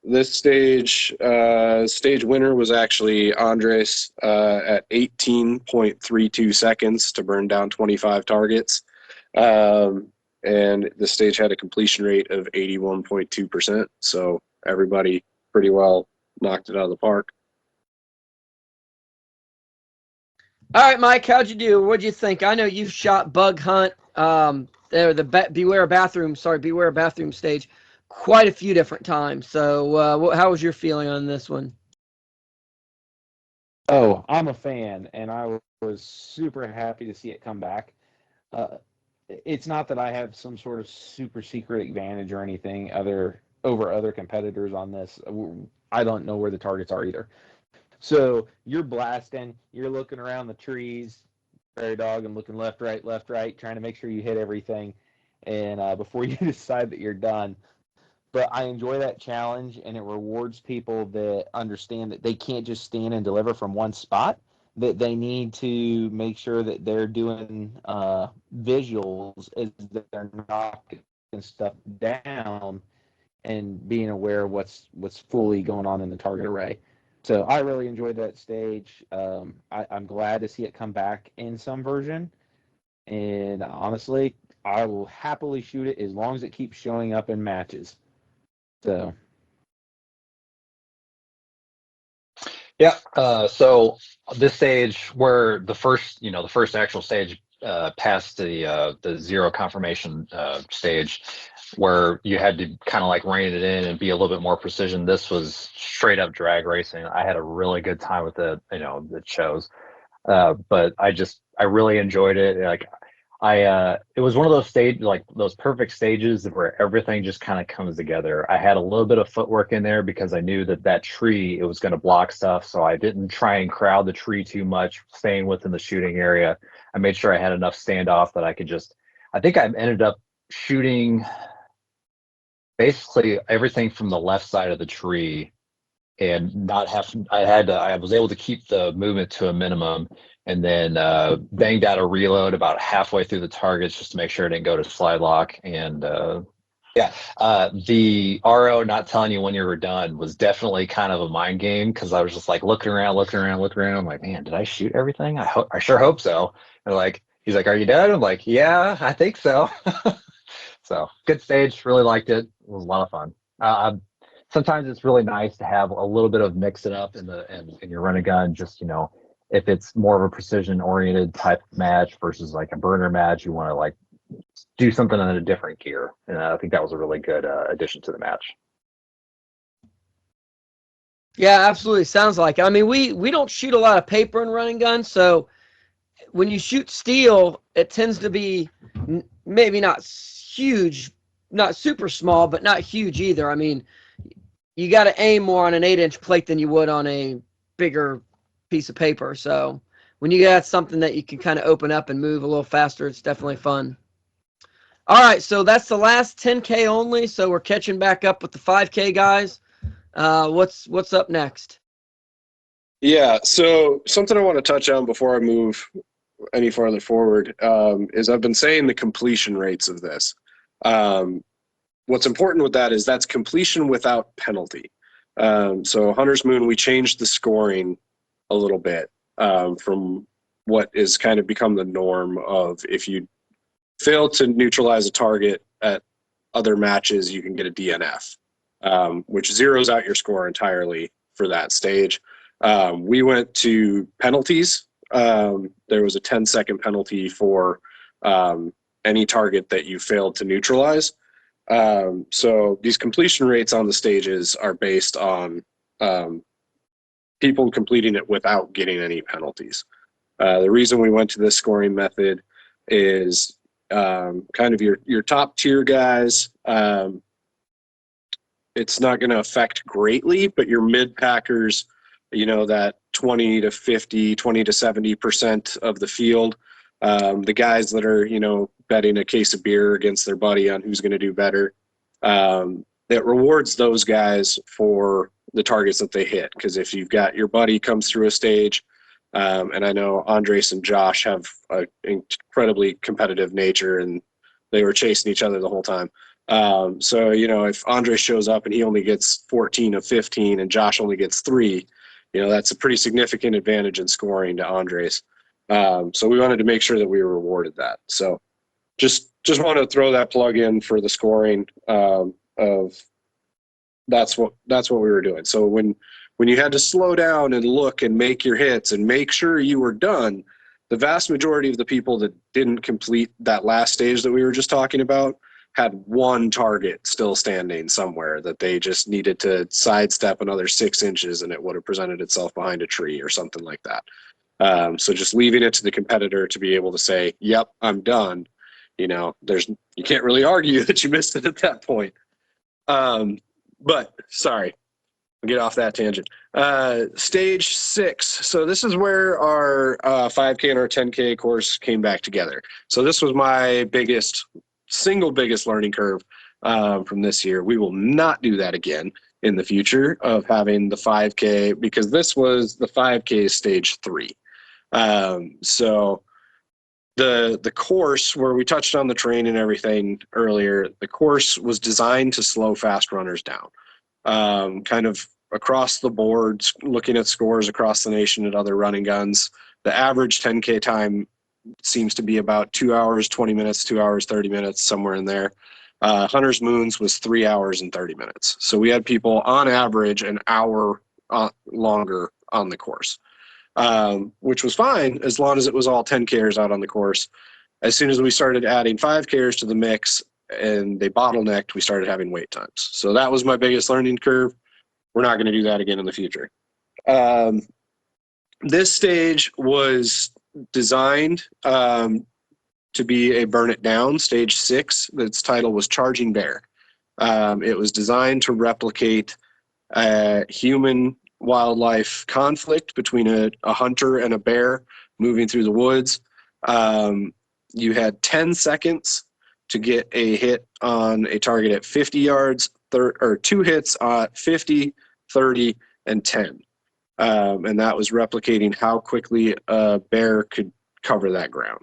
This stage winner was actually Andres at 18.32 seconds to burn down 25 targets. And the stage had a completion rate of 81.2%. So everybody pretty well knocked it out of the park. All right, Mike, how'd you do? What'd you think? I know you've shot bug hunt, Beware Bathroom stage quite a few different times. So how was your feeling on this one? Oh, I'm a fan, and I was super happy to see it come back. It's not that I have some sort of super secret advantage or anything over other competitors on this. I don't know where the targets are either. So you're blasting, you're looking around the trees, prairie dog, and looking left, right, trying to make sure you hit everything, and before you decide that you're done. But I enjoy that challenge, and it rewards people that understand that they can't just stand and deliver from one spot, that they need to make sure that they're doing visuals as they're knocking stuff down and being aware of what's fully going on in the target array. So I really enjoyed that stage. I'm glad to see it come back in some version. And honestly, I will happily shoot it as long as it keeps showing up in matches. So Yeah. So this stage where the first actual stage past the zero confirmation stage, where you had to kind of like rein it in and be a little bit more precision. This was straight up drag racing. I had a really good time with it. It shows. But I really enjoyed it. Like it was one of those those perfect stages where everything just kind of comes together. I had a little bit of footwork in there because I knew that tree, it was going to block stuff. So I didn't try and crowd the tree too much, staying within the shooting area. I made sure I had enough standoff that I think I ended up shooting basically everything from the left side of the tree and not have, I was able to keep the movement to a minimum, and then banged out a reload about halfway through the targets just to make sure it didn't go to slide lock. And the RO not telling you when you were done was definitely kind of a mind game, because I was just like looking around. I'm like, man, did I shoot everything? I sure hope so. And he's like, are you done? I'm like, yeah, I think so. So good stage, really liked it. It was a lot of fun. Sometimes it's really nice to have a little bit of mix it up in your run and gun. Just if it's more of a precision oriented type match versus like a burner match, you want to like do something in a different gear. And I think that was a really good addition to the match. Yeah, absolutely. Sounds like it. I mean, we don't shoot a lot of paper and running guns, so when you shoot steel, it tends to be maybe not huge, not super small, but not huge either. I mean, you got to aim more on an 8-inch plate than you would on a bigger piece of paper. So when you got something that you can kind of open up and move a little faster, it's definitely fun. All right, so that's the last 10K only. So we're catching back up with the 5K guys. What's up next? Yeah, so something I want to touch on before I move any farther forward is I've been saying the completion rates of this. What's important with that is that's completion without penalty. So Hunters Moon, we changed the scoring a little bit from what is kind of become the norm of if you fail to neutralize a target at other matches, you can get a DNF, which zeroes out your score entirely for that stage. We went to penalties. There was a 10-second penalty for any target that you failed to neutralize. So these completion rates on the stages are based on people completing it without getting any penalties. The reason we went to this scoring method is kind of your top tier guys. It's not going to affect greatly, but your mid packers, that 20 to 50, 20 to 70% of the field, the guys that are, betting a case of beer against their buddy on who's going to do better, it rewards those guys for the targets that they hit. Because if you've got your buddy comes through a stage, and I know Andres and Josh have an incredibly competitive nature, and they were chasing each other the whole time. So, if Andres shows up and he only gets 14 of 15 and Josh only gets 3, that's a pretty significant advantage in scoring to Andres. So we wanted to make sure that we were rewarded that. So just want to throw that plug in for the scoring of that's what we were doing. So when you had to slow down and look and make your hits and make sure you were done, the vast majority of the people that didn't complete that last stage that we were just talking about had one target still standing somewhere that they just needed to sidestep another 6 inches and it would have presented itself behind a tree or something like that. So just leaving it to the competitor to be able to say, yep, I'm done. You can't really argue that you missed it at that point. But sorry, I'll get off that tangent. Stage 6. So this is where our 5K and our 10K course came back together. So this was my single biggest learning curve from this year. We will not do that again in the future of having the 5K, because this was the 5K stage 3. So the course, where we touched on the terrain and everything earlier, the course was designed to slow fast runners down. Kind of across the board, looking at scores across the nation at other running guns, the average 10K time seems to be about 2 hours, 20 minutes, 2 hours, 30 minutes, somewhere in there. Hunters Moon's was 3 hours and 30 minutes. So we had people on average an hour longer on the course, which was fine as long as it was all 10Kers out on the course. As soon as we started adding 5Kers to the mix and they bottlenecked, we started having wait times. So that was my biggest learning curve. We're not going to do that again in the future. This stage was designed to be a burn it down, stage 6. Its title was Charging Bear. It was designed to replicate a human wildlife conflict between a hunter and a bear moving through the woods. You had 10 seconds to get a hit on a target at 50 yards, or 2 hits at 50, 30, and 10. And that was replicating how quickly a bear could cover that ground.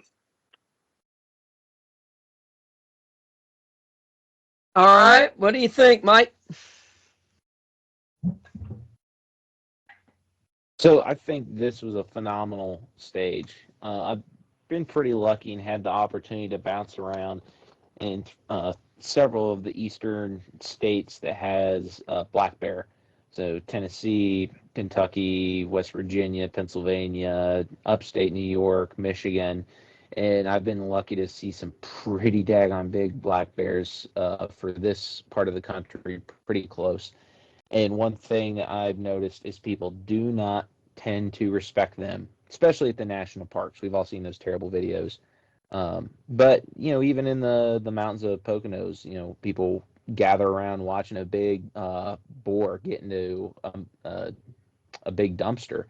All right. What do you think, Mike? So I think this was a phenomenal stage. I've been pretty lucky and had the opportunity to bounce around in several of the eastern states that has black bear. So Tennessee, Kentucky, West Virginia, Pennsylvania, upstate New York, Michigan. And I've been lucky to see some pretty daggone big black bears for this part of the country, pretty close. And one thing I've noticed is people do not tend to respect them, especially at the national parks. We've all seen those terrible videos. But, even in the mountains of Poconos, people gather around watching a big boar get into a big dumpster.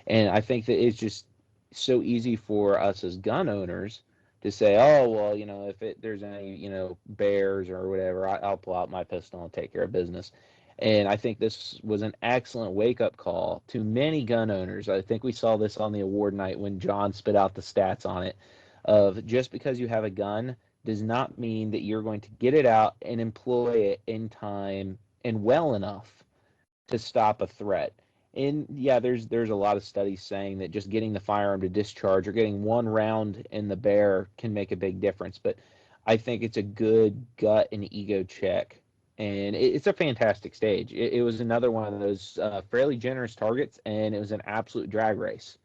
And I think that it's just so easy for us as gun owners to say, oh, well, if there's any, bears or whatever, I'll pull out my pistol and take care of business. And I think this was an excellent wake-up call to many gun owners. I think we saw this on the award night when John spit out the stats on it, of just because you have a gun does not mean that you're going to get it out and employ it in time and well enough to stop a threat. And yeah, there's a lot of studies saying that just getting the firearm to discharge or getting one round in the bear can make a big difference. But I think it's a good gut and ego check. And it's a fantastic stage. It was another one of those fairly generous targets, and it was an absolute drag race.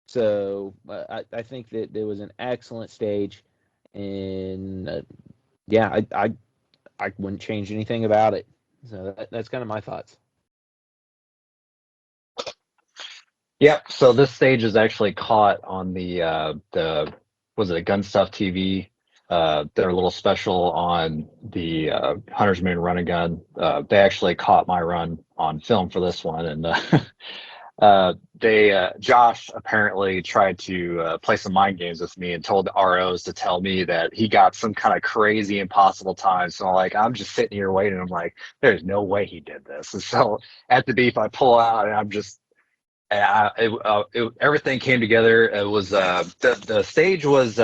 So I think that there was an excellent stage, and yeah, I wouldn't change anything about it. So that's kind of my thoughts. Yep. So this stage is actually caught on the was it Gun Stuff TV? Their little special on the Hunters Moon Run and Gun. They actually caught my run on film for this one, and they Josh apparently tried to play some mind games with me and told the ROs to tell me that he got some kind of crazy impossible time. So like I'm just sitting here waiting. I'm like, there's no way he did this. And so at the beef, I pull out and I'm just everything came together. It was the stage was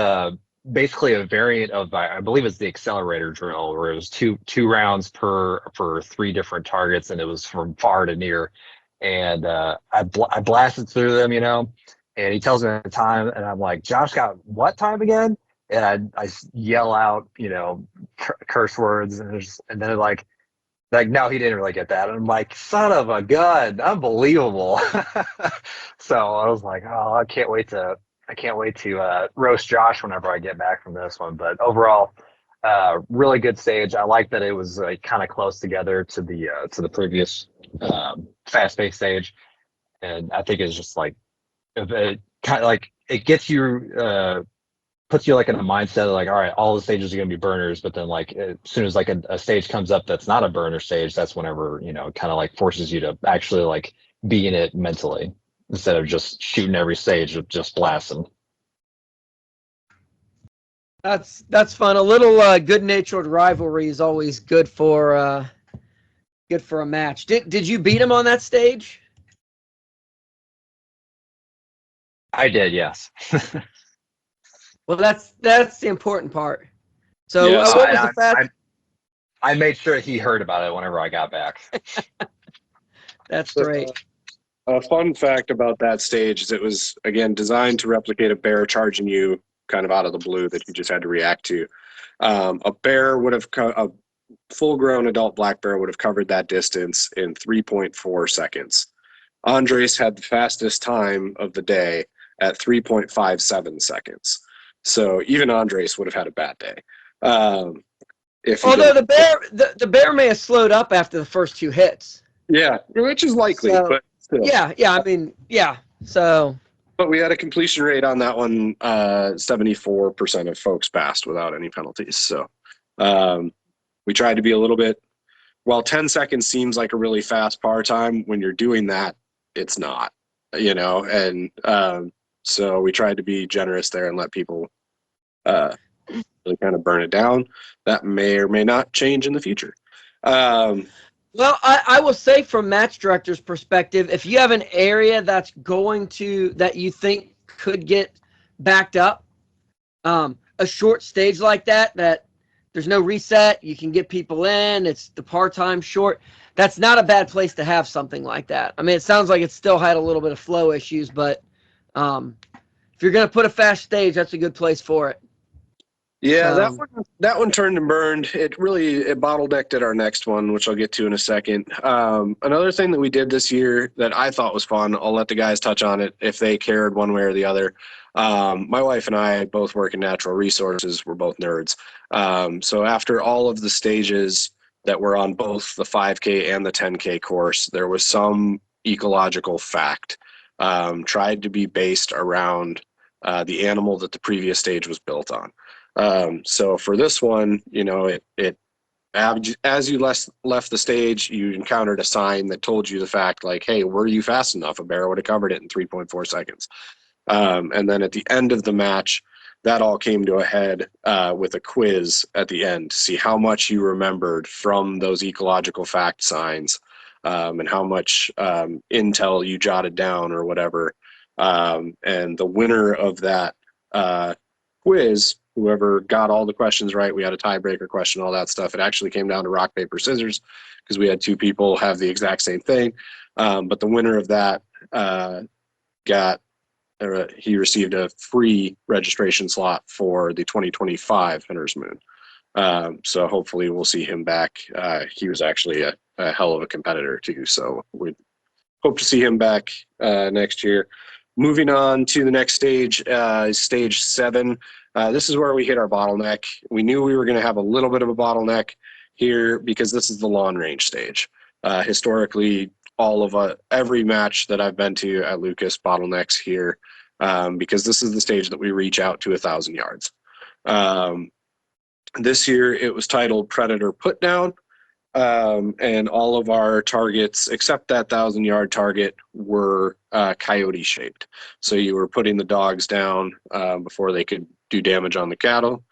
basically a variant of I believe it's the accelerator drill, where it was two rounds for three different targets, and it was from far to near. And I blasted through them, and he tells me the time, and I'm like, Josh got what time again? And I yell out, curse words, and then like, no, he didn't really get that. And I'm like, son of a gun, unbelievable. So I was like, oh, I can't wait to roast Josh whenever I get back from this one. But overall, really good stage. I like that it was like kind of close together to the previous fast-paced stage, and I think it's just like it kind of like it gets you. Puts you like in a mindset of like, all right, all the stages are going to be burners, but then like as soon as like a stage comes up that's not a burner stage, that's whenever kind of like forces you to actually like be in it mentally instead of just shooting every stage with just blasting. That's fun. A little good-natured rivalry is always good for a match. Did you beat him on that stage? I did, yes. Well, that's the important part. So, Yes, what was the fast? I made sure he heard about it whenever I got back. That's great. A fun fact about that stage is it was, again, designed to replicate a bear charging you kind of out of the blue that you just had to react to. A bear would have, a full-grown adult black bear would have covered that distance in 3.4 seconds. Andres had the fastest time of the day at 3.57 seconds. So even Andres would have had a bad day. Although the bear may have slowed up after the first two hits. Yeah, which is likely, So, but still. Yeah. I mean, yeah. So. But we had a completion rate on that one, 74% of folks passed without any penalties. So we tried to be a little bit, while 10 seconds seems like a really fast par time, when you're doing that, it's not, and so we tried to be generous there and let people really kind of burn it down. That may or may not change in the future. Well, I will say from match director's perspective, if you have an area that you think could get backed up, a short stage like that there's no reset, you can get people in, it's the par time short, that's not a bad place to have something like that. I mean, it sounds like it still had a little bit of flow issues, but if you're going to put a fast stage, that's a good place for it. Yeah, that one turned and burned. It bottlenecked at our next one, which I'll get to in a second. Another thing that we did this year that I thought was fun, I'll let the guys touch on it if they cared one way or the other. My wife and I both work in natural resources. We're both nerds. So after all of the stages that were on both the 5K and the 10K course, there was some ecological fact tried to be based around the animal that the previous stage was built on. So for this one, as you left the stage, you encountered a sign that told you the fact, like, hey, were you fast enough? A bear would have covered it in 3.4 seconds. And then at the end of the match, that all came to a head with a quiz at the end to see how much you remembered from those ecological fact signs, and how much intel you jotted down or whatever. And the winner of that quiz, whoever got all the questions right, we had a tiebreaker question, all that stuff. It actually came down to rock, paper, scissors because we had two people have the exact same thing. But the winner of that he received a free registration slot for the 2025 Hunters Moon. So hopefully we'll see him back. He was actually a hell of a competitor too. So we hope to see him back next year. Moving on to the next stage, stage 7. This is where we hit our bottleneck. We knew we were going to have a little bit of a bottleneck here because this is the lawn range stage. Historically, every match that I've been to at Lucas bottlenecks here, because this is the stage that we reach out to 1,000 yards. This year it was titled Predator Put Down, and all of our targets except that 1,000-yard target were coyote shaped. So you were putting the dogs down before they could do damage on the cattle.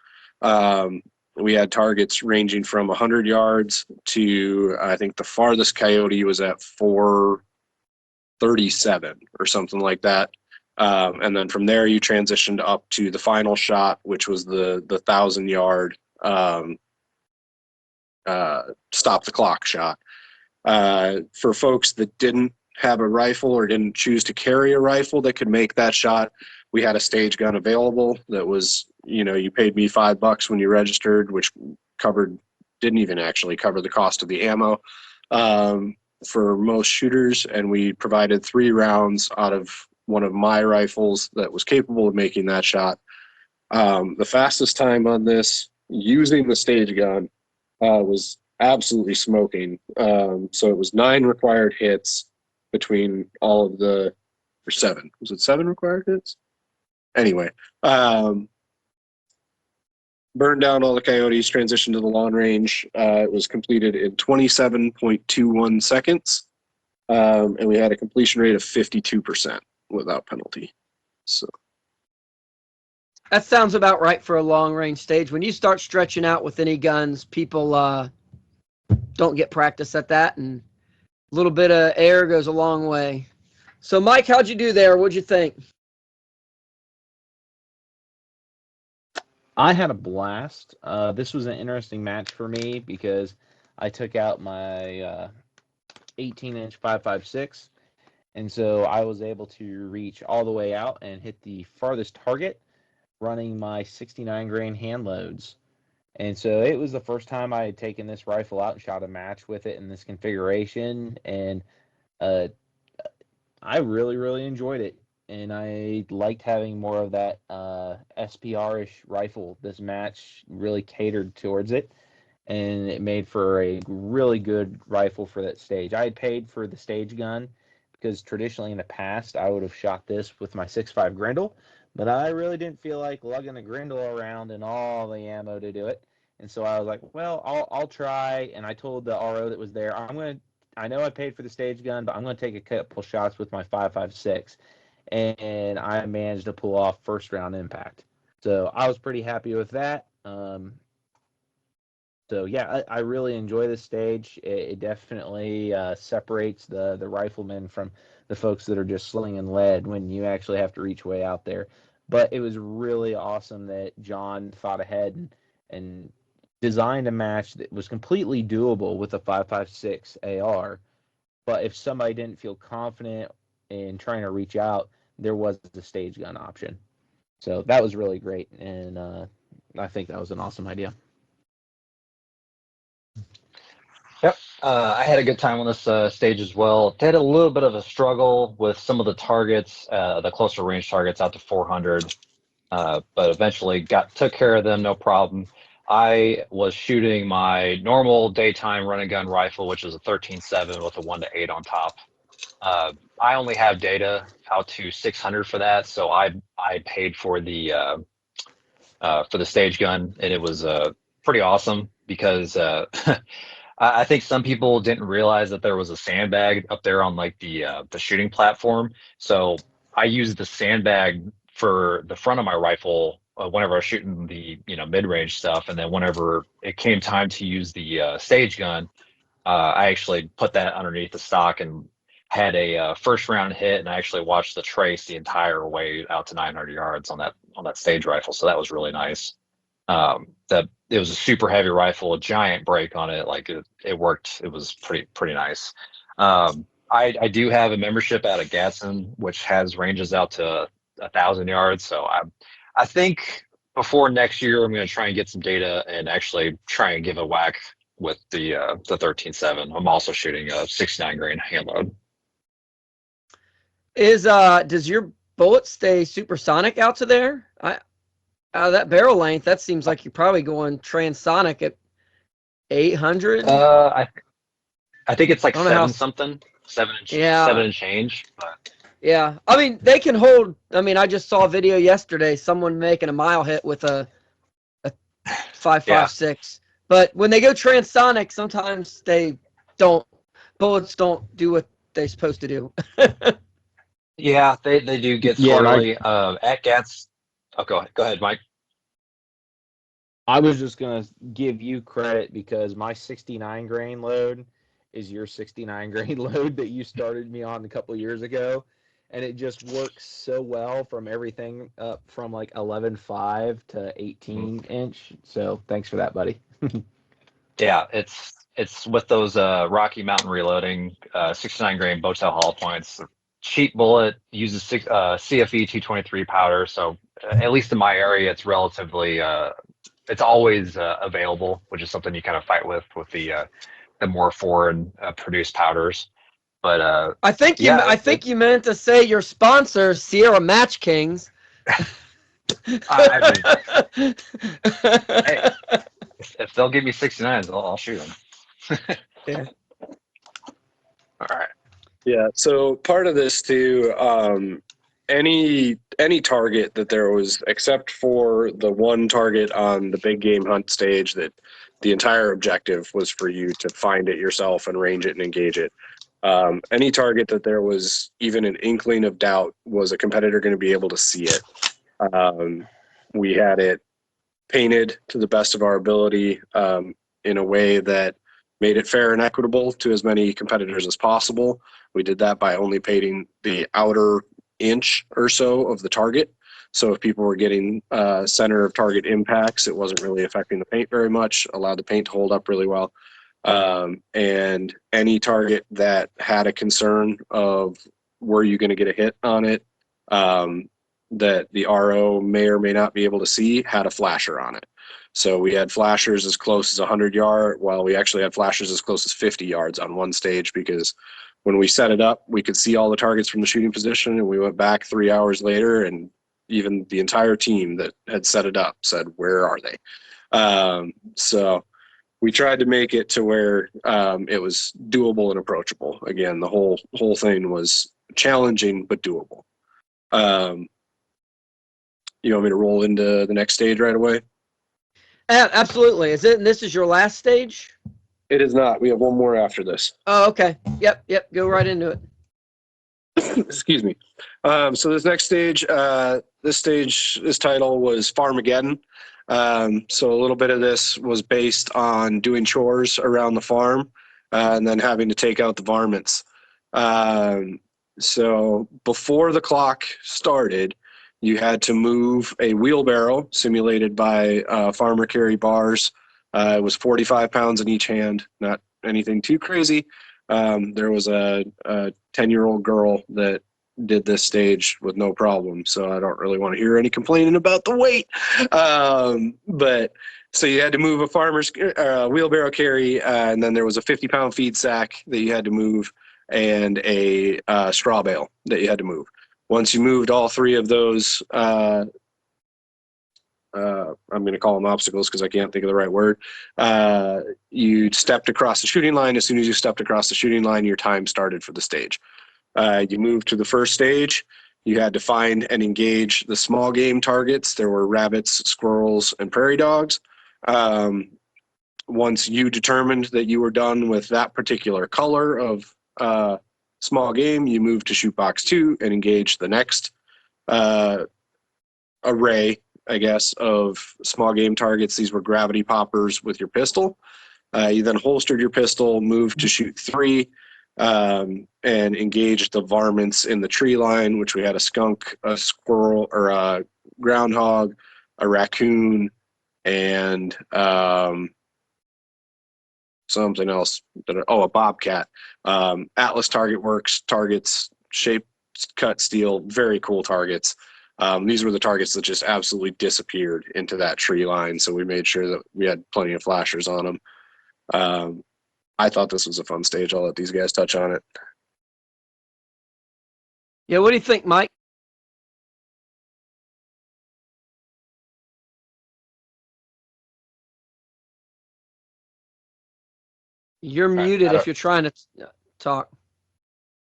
We had targets ranging from 100 yards to, I think the farthest coyote was at 437 or something like that. And then from there you transitioned up to the final shot, which was the 1,000-yard stop the clock shot. For folks that didn't have a rifle or didn't choose to carry a rifle that could make that shot, we had a stage gun available that was, you paid me $5 when you registered, which didn't even actually cover the cost of the ammo for most shooters. And we provided 3 rounds out of one of my rifles that was capable of making that shot. The fastest time on this using the stage gun was absolutely smoking. So it was 9 required hits between all of or 7. Was it 7 required hits? Anyway, burned down all the coyotes, transitioned to the long range. It was completed in 27.21 seconds, and we had a completion rate of 52% without penalty. So That sounds about right for a long range stage. When you start stretching out with any guns, people don't get practice at that, and a little bit of air goes a long way. So, Mike, how'd you do there? What'd you think? I had a blast. This was an interesting match for me because I took out my 18-inch 5.56, and so I was able to reach all the way out and hit the farthest target running my 69 grain hand loads. And so it was the first time I had taken this rifle out and shot a match with it in this configuration, and I really, really enjoyed it. And I liked having more of that SPR-ish rifle. This match really catered towards it, and it made for a really good rifle for that stage. I had paid for the stage gun because traditionally in the past I would have shot this with my 6.5 Grendel, but I really didn't feel like lugging a Grendel around and all the ammo to do it. And so I was like, well, I'll try. And I told the RO that was there, I know I paid for the stage gun, but I'm going to take a couple shots with my 5.56. And I managed to pull off first round impact. So I was pretty happy with that. So yeah, I really enjoy this stage. It definitely separates the riflemen from the folks that are just slinging lead when you actually have to reach way out there. But it was really awesome that John thought ahead and designed a match that was completely doable with a 5.56 AR. But if somebody didn't feel confident in trying to reach out, there was the stage gun option. So that was really great, and I think that was an awesome idea. Yep, I had a good time on this stage as well. They had a little bit of a struggle with some of the targets, the closer range targets out to 400, but eventually took care of them, no problem. I was shooting my normal daytime run and gun rifle, which is a 13.7 with a 1-8 on top. I only have data out to 600 for that, so I paid for the stage gun, and it was pretty awesome because I think some people didn't realize that there was a sandbag up there on like the shooting platform. So I used the sandbag for the front of my rifle whenever I was shooting the mid-range stuff, and then whenever it came time to use the stage gun, I actually put that underneath the stock and had a first round hit, and I actually watched the trace the entire way out to 900 yards on that stage rifle. So that was really nice. That it was a super heavy rifle, a giant break on it. Like it worked. It was pretty nice. I do have a membership out of Gadsden, which has ranges out to 1,000 yards. So I think before next year, I'm going to try and get some data and actually try and give a whack with the 13.7. I'm also shooting a 69 grain hand load. Does your bullet stay supersonic out to there? That barrel length, that seems like you're probably going transonic at 800. I think it's like 7 something. Yeah. 7 and change. But Yeah. I mean, they can hold. I mean, I just saw a video yesterday, someone making a mile hit with a 5.56. But when they go transonic, sometimes bullets don't do what they're supposed to do. yeah, they do get Yeah, and squirrely. At Gats. Oh, go ahead, Mike. I was just gonna give you credit because my 69 grain load is your 69 grain load that you started me on a couple years ago, and it just works so well from everything up from like 11.5 to 18-inch. So thanks for that, buddy. Yeah, it's with those Rocky Mountain reloading 69 grain Botel hollow points. Cheap bullet uses CFE 223 powder, so at least in my area, it's relatively it's always available, which is something you kind of fight with the more foreign produced powders. But I think you meant to say your sponsor, Sierra Match Kings. I mean, hey, if they'll give me 69s, I'll shoot them. Yeah. All right. Yeah, so part of this too, any target that there was, except for the one target on the big game hunt stage, that the entire objective was for you to find it yourself and range it and engage it. Any target that there was even an inkling of doubt, was a competitor going to be able to see it? We had it painted to the best of our ability, in a way that made it fair and equitable to as many competitors as possible. We did that by only painting the outer inch or so of the target. So if people were getting center of target impacts, it wasn't really affecting the paint very much, allowed the paint to hold up really well. And any target that had a concern of, were you going to get a hit on it, that the RO may or may not be able to see, had a flasher on it. So we had flashers as close as 100 yards. Well, we actually had flashers as close as 50 yards on one stage, because when we set it up, we could see all the targets from the shooting position, and we went back 3 hours later, and even the entire team that had set it up said, where are they? So we tried to make it to where it was doable and approachable. Again, the whole thing was challenging but doable. You want me to roll into the next stage right away? Absolutely. This is your last stage? It is not. We have one more after this. Oh, okay. Yep. Go right into it. Excuse me. So this next stage, this title was Farmageddon. So a little bit of this was based on doing chores around the farm, and then having to take out the varmints. So before the clock started, you had to move a wheelbarrow simulated by farmer carry bars. It was 45 pounds in each hand, not anything too crazy. There was a 10-year-old girl that did this stage with no problem, so I don't really want to hear any complaining about the weight. But so you had to move a farmer's wheelbarrow carry, and then there was a 50-pound feed sack that you had to move, and a straw bale that you had to move. Once you moved all three of those, I'm going to call them obstacles because I can't think of the right word. You stepped across the shooting line. As soon as you stepped across the shooting line, your time started for the stage. You moved to the first stage. You had to find and engage the small game targets. There were rabbits, squirrels, and prairie dogs. Once you determined that you were done with that particular color of small game, you moved to shoot box 2 and engage the next array, I guess, of small game targets. These were gravity poppers with your pistol. You then holstered your pistol, moved to shoot 3, and engaged the varmints in the tree line, which we had a skunk, a squirrel, or a groundhog, a raccoon, and something else. A bobcat. Atlas Target Works targets, shape, cut steel, very cool targets. These were the targets that just absolutely disappeared into that tree line, so we made sure that we had plenty of flashers on them. I thought this was a fun stage. I'll let these guys touch on it. Yeah, what do you think, Mike? You're muted if you're trying to talk.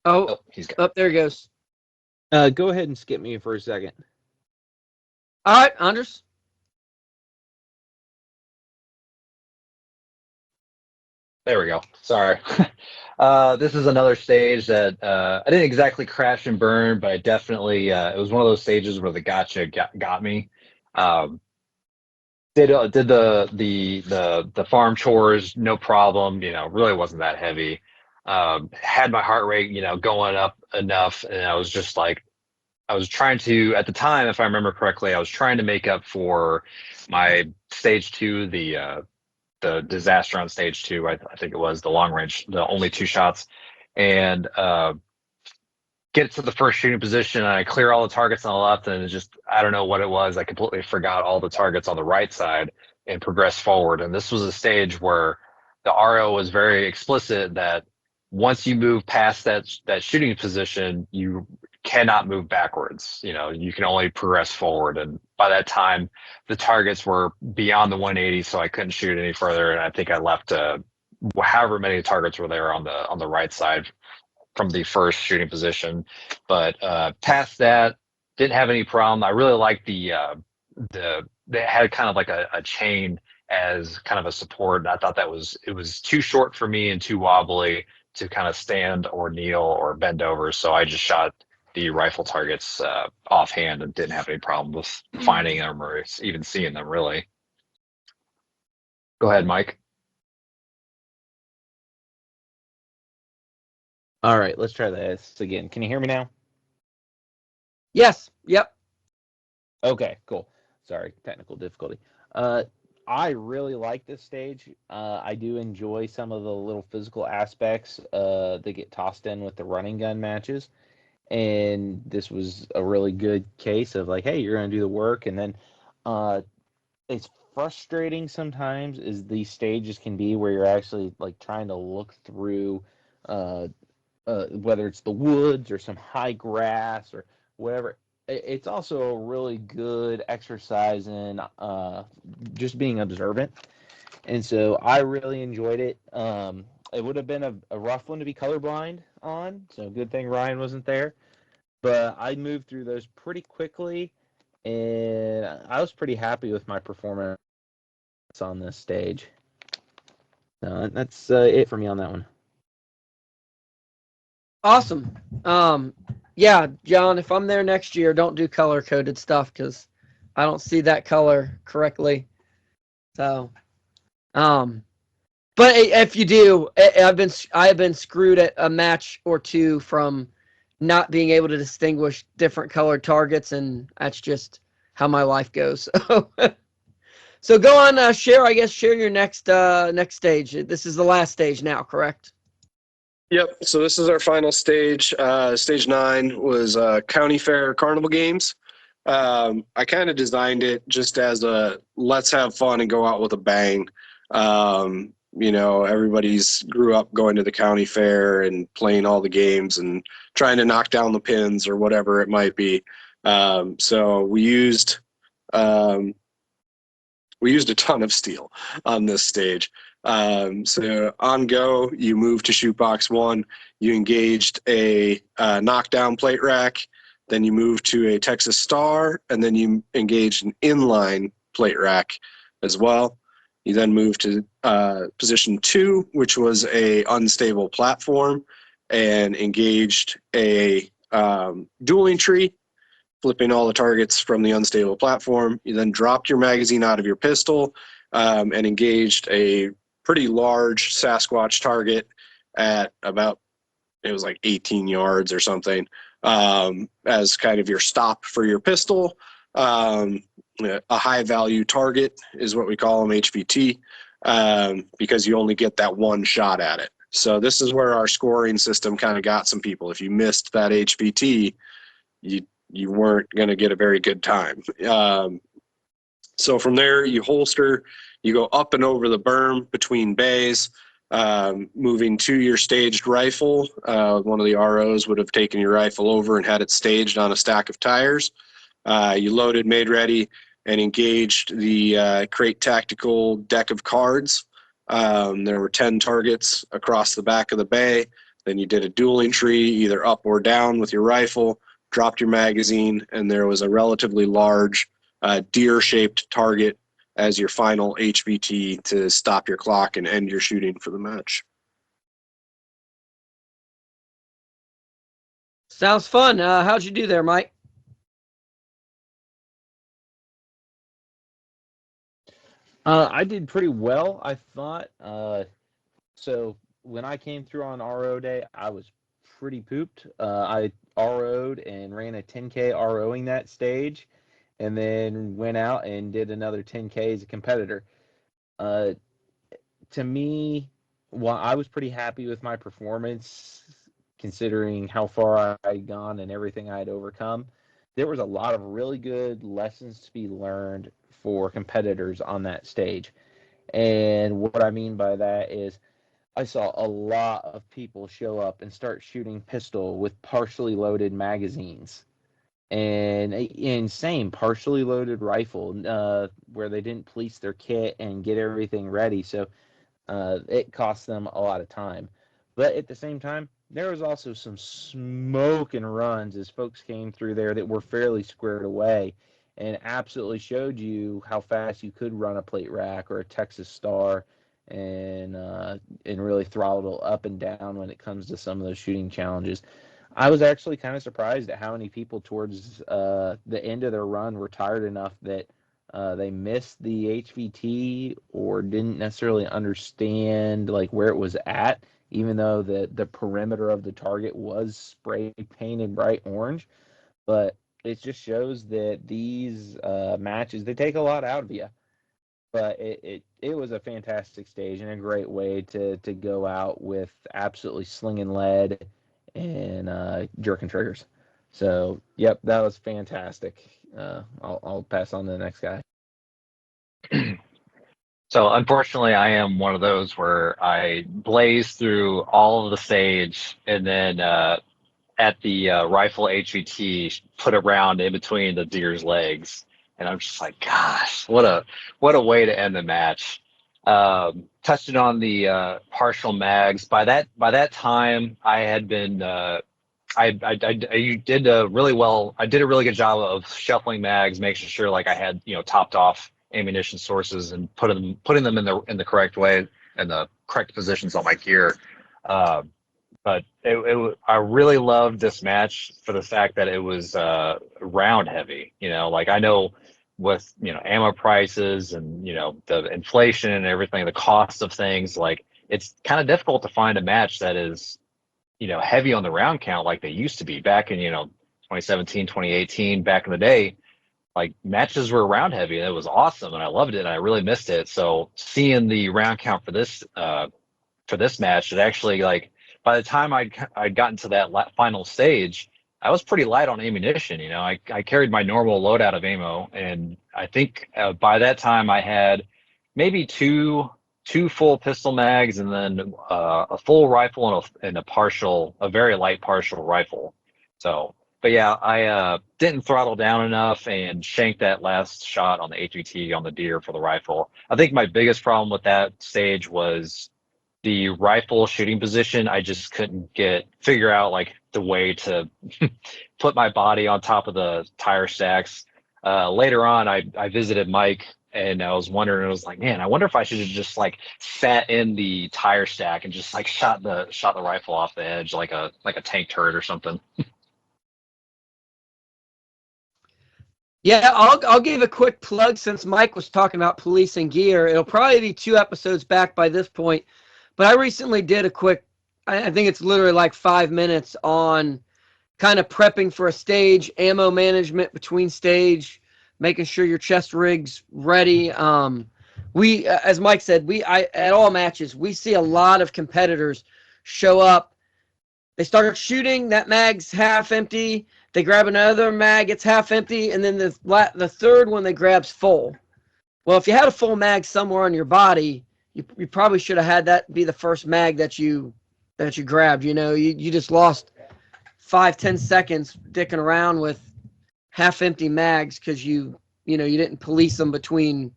Oh, Oh, he's got. up there he goes. Go ahead and skip me for a second. All right, Anders. There we go. Sorry. This is another stage that I didn't exactly crash and burn, but I definitely it was one of those stages where the gotcha got me. Um, did the farm chores, no problem. Really wasn't that heavy. Had my heart rate, going up enough, and I was just like, I was trying to, at the time, if I remember correctly, I was trying to make up for my stage two, the disaster on stage two. I think it was the long range, the only two shots, and get to the first shooting position. And I clear all the targets on the left, and it just, I don't know what it was. I completely forgot all the targets on the right side and progressed forward. And this was a stage where the RO was very explicit that once you move past that shooting position, you cannot move backwards. You can only progress forward. And by that time, the targets were beyond the 180, so I couldn't shoot any further. And I think I left however many targets were there on the right side from the first shooting position. But past that, didn't have any problem. I really liked they had kind of like a chain as kind of a support. And I thought it was too short for me and too wobbly to kind of stand or kneel or bend over. So I just shot the rifle targets offhand and didn't have any problem with finding them or even seeing them really. Go ahead, Mike. All right, let's try this again. Can you hear me now? Yes. Yep. Okay, cool. Sorry, technical difficulty. I really like this stage. I do enjoy some of the little physical aspects that get tossed in with the running gun matches. And this was a really good case of like, hey, you're going to do the work. And then it's frustrating sometimes as these stages can be where you're actually like trying to look through whether it's the woods or some high grass or whatever. It's also a really good exercise in just being observant. And so I really enjoyed it. It would have been a rough one to be colorblind on, so good thing Ryan wasn't there. But I moved through those pretty quickly, and I was pretty happy with my performance on this stage. So that's it for me on that one. Awesome. Yeah, John, if I'm there next year, don't do color coded stuff because I don't see that color correctly. So, but if you do, I have been screwed at a match or two from not being able to distinguish different colored targets, and that's just how my life goes. So go on, share your next stage. This is the last stage now, correct? Yep. So this is our final stage. Stage 9 was County Fair Carnival Games. I kind of designed it just as a let's have fun and go out with a bang. Everybody's grew up going to the county fair and playing all the games and trying to knock down the pins or whatever it might be. So we used a ton of steel on this stage. So on go, you move to shoot box 1, you engaged a knockdown plate rack, then you move to a Texas Star, and then you engaged an inline plate rack as well. You then move to position 2, which was a unstable platform, and engaged a dueling tree, flipping all the targets from the unstable platform. You then dropped your magazine out of your pistol and engaged a pretty large Sasquatch target at about, it was like 18 yards or something, as kind of your stop for your pistol. A high value target is what we call them, HVT, because you only get that one shot at it. So this is where our scoring system kind of got some people. If you missed that HVT, you weren't going to get a very good time. So from there, you holster, you go up and over the berm between bays, moving to your staged rifle. One of the ROs would have taken your rifle over and had it staged on a stack of tires. You loaded, made ready, and engaged the Crate Tactical deck of cards. There were 10 targets across the back of the bay. Then you did a dueling tree, either up or down with your rifle, dropped your magazine, and there was a relatively large deer-shaped target as your final HVT to stop your clock and end your shooting for the match. Sounds fun. How'd you do there, Mike? I did pretty well, I thought. So when I came through on RO day, I was pretty pooped. I RO'd and ran a 10K ROing that stage, and then went out and did another 10K as a competitor. To me, while I was pretty happy with my performance, considering how far I'd gone and everything I had overcome, there was a lot of really good lessons to be learned for competitors on that stage. And what I mean by that is I saw a lot of people show up and start shooting pistol with partially loaded magazines. And insane partially loaded rifle where they didn't police their kit and get everything ready. So it cost them a lot of time. But at the same time, there was also some smoke and runs as folks came through there that were fairly squared away and absolutely showed you how fast you could run a plate rack or a Texas Star and really throttle up and down when it comes to some of those shooting challenges. I was actually kind of surprised at how many people towards the end of their run were tired enough that they missed the HVT or didn't necessarily understand like where it was at, even though the perimeter of the target was spray painted bright orange. But it just shows that these matches, they take a lot out of you. But it was a fantastic stage and a great way to go out with absolutely slinging lead and jerking triggers. So, yep, that was fantastic. I'll pass on to the next guy. So unfortunately, I am one of those where I blaze through all of the stage and then at the rifle HVT put a round in between the deer's legs, and I'm just like, gosh, what a way to end the match. Touching on the partial mags, by that time I had been I did a really well. I did a really good job of shuffling mags, making sure like I had topped off ammunition sources and putting them in the correct way and the correct positions on my gear. Uh, but I really loved this match for the fact that it was round heavy. Like I know with ammo prices and the inflation and everything, the cost of things, like it's kind of difficult to find a match that is heavy on the round count like they used to be back in 2017, 2018, back in the day. Like matches were round heavy and it was awesome and I loved it and I really missed it. So seeing the round count for this match, it actually, like, by the time I'd gotten to that final stage, I was pretty light on ammunition. I carried my normal loadout of ammo, and I think by that time I had maybe two full pistol mags, and then a full rifle and a very light partial rifle. So, but yeah, I didn't throttle down enough and shanked that last shot on the HVT on the deer for the rifle. I think my biggest problem with that stage was the rifle shooting position. I just couldn't figure out like the way to put my body on top of the tire stacks. Later on, I visited Mike and I was wondering, I was like, man, I wonder if I should have just like sat in the tire stack and just like shot the rifle off the edge like a tank turret or something. Yeah, I'll give a quick plug since Mike was talking about policing gear. It'll probably be 2 episodes back by this point, but I recently did a quick, I think it's literally like 5 minutes on kind of prepping for a stage, ammo management between stage, making sure your chest rig's ready. We, as Mike said, at all matches, we see a lot of competitors show up. They start shooting, that mag's half empty. They grab another mag, it's half empty, and then the third one they grab's full. Well, if you had a full mag somewhere on your body, you probably should have had that be the first mag that you grabbed. You just lost 5-10 seconds dicking around with half empty mags because you didn't police them between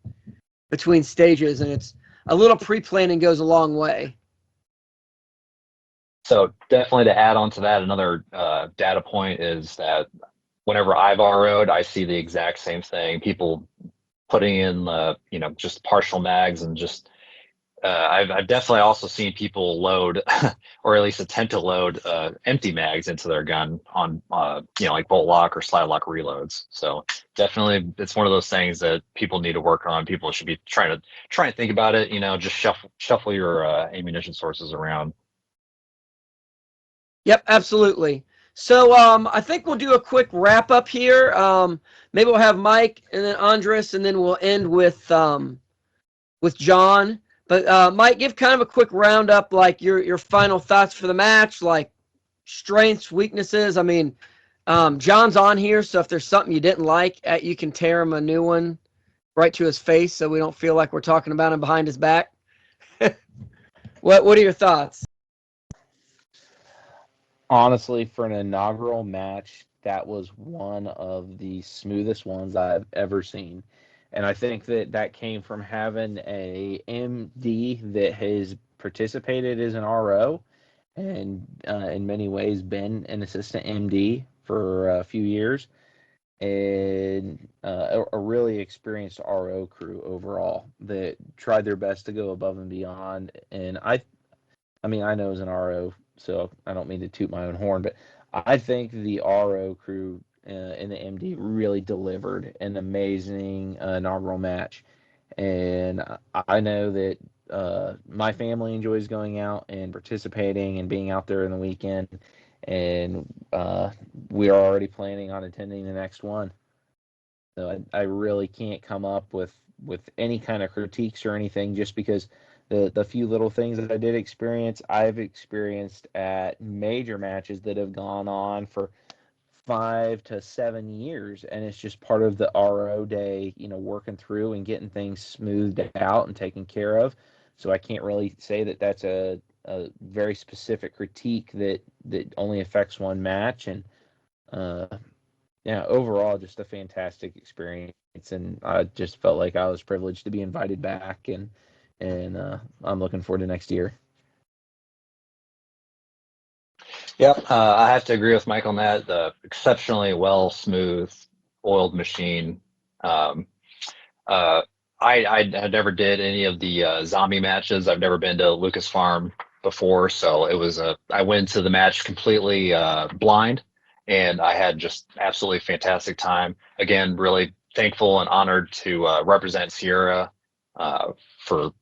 stages, and it's a little pre-planning goes a long way. So definitely to add on to that, another data point is that whenever I've RO'd, I see the exact same thing. People putting in, just partial mags and just I've definitely also seen people load, or at least attempt to load, empty mags into their gun on, like bolt lock or slide lock reloads. So definitely, it's one of those things that people need to work on. People should be trying to think about it. Just shuffle your ammunition sources around. Yep, absolutely. So I think we'll do a quick wrap up here. Maybe we'll have Mike and then Andres, and then we'll end with John. But Mike, give kind of a quick roundup, like your final thoughts for the match, like strengths, weaknesses. I mean, John's on here, so if there's something you didn't like, you can tear him a new one right to his face, so we don't feel like we're talking about him behind his back. What are your thoughts? Honestly, for an inaugural match, that was one of the smoothest ones I've ever seen. And I think that came from having a MD that has participated as an RO and in many ways been an assistant MD for a few years, and a really experienced RO crew overall that tried their best to go above and beyond. And I mean, I know as an RO, so I don't mean to toot my own horn, but I think the RO crew in the MD really delivered an amazing inaugural match. And I know that my family enjoys going out and participating and being out there in the weekend. And we are already planning on attending the next one. So I really can't come up with any kind of critiques or anything, just because the few little things that I did experience, I've experienced at major matches that have gone on for 5 to 7 years, and it's just part of the RO day, working through and getting things smoothed out and taken care of. So I can't really say that that's a very specific critique that only affects one match. And uh, yeah, overall, just a fantastic experience, and I just felt like I was privileged to be invited back, and I'm looking forward to next year. Yep, I have to agree with Mike on that. The exceptionally well smooth oiled machine. Um, uh, I never did any of the zombie matches. I've never been to Lucas Farm before, so it was I went to the match completely blind, and I had just absolutely fantastic time. Again, really thankful and honored to represent Sierra for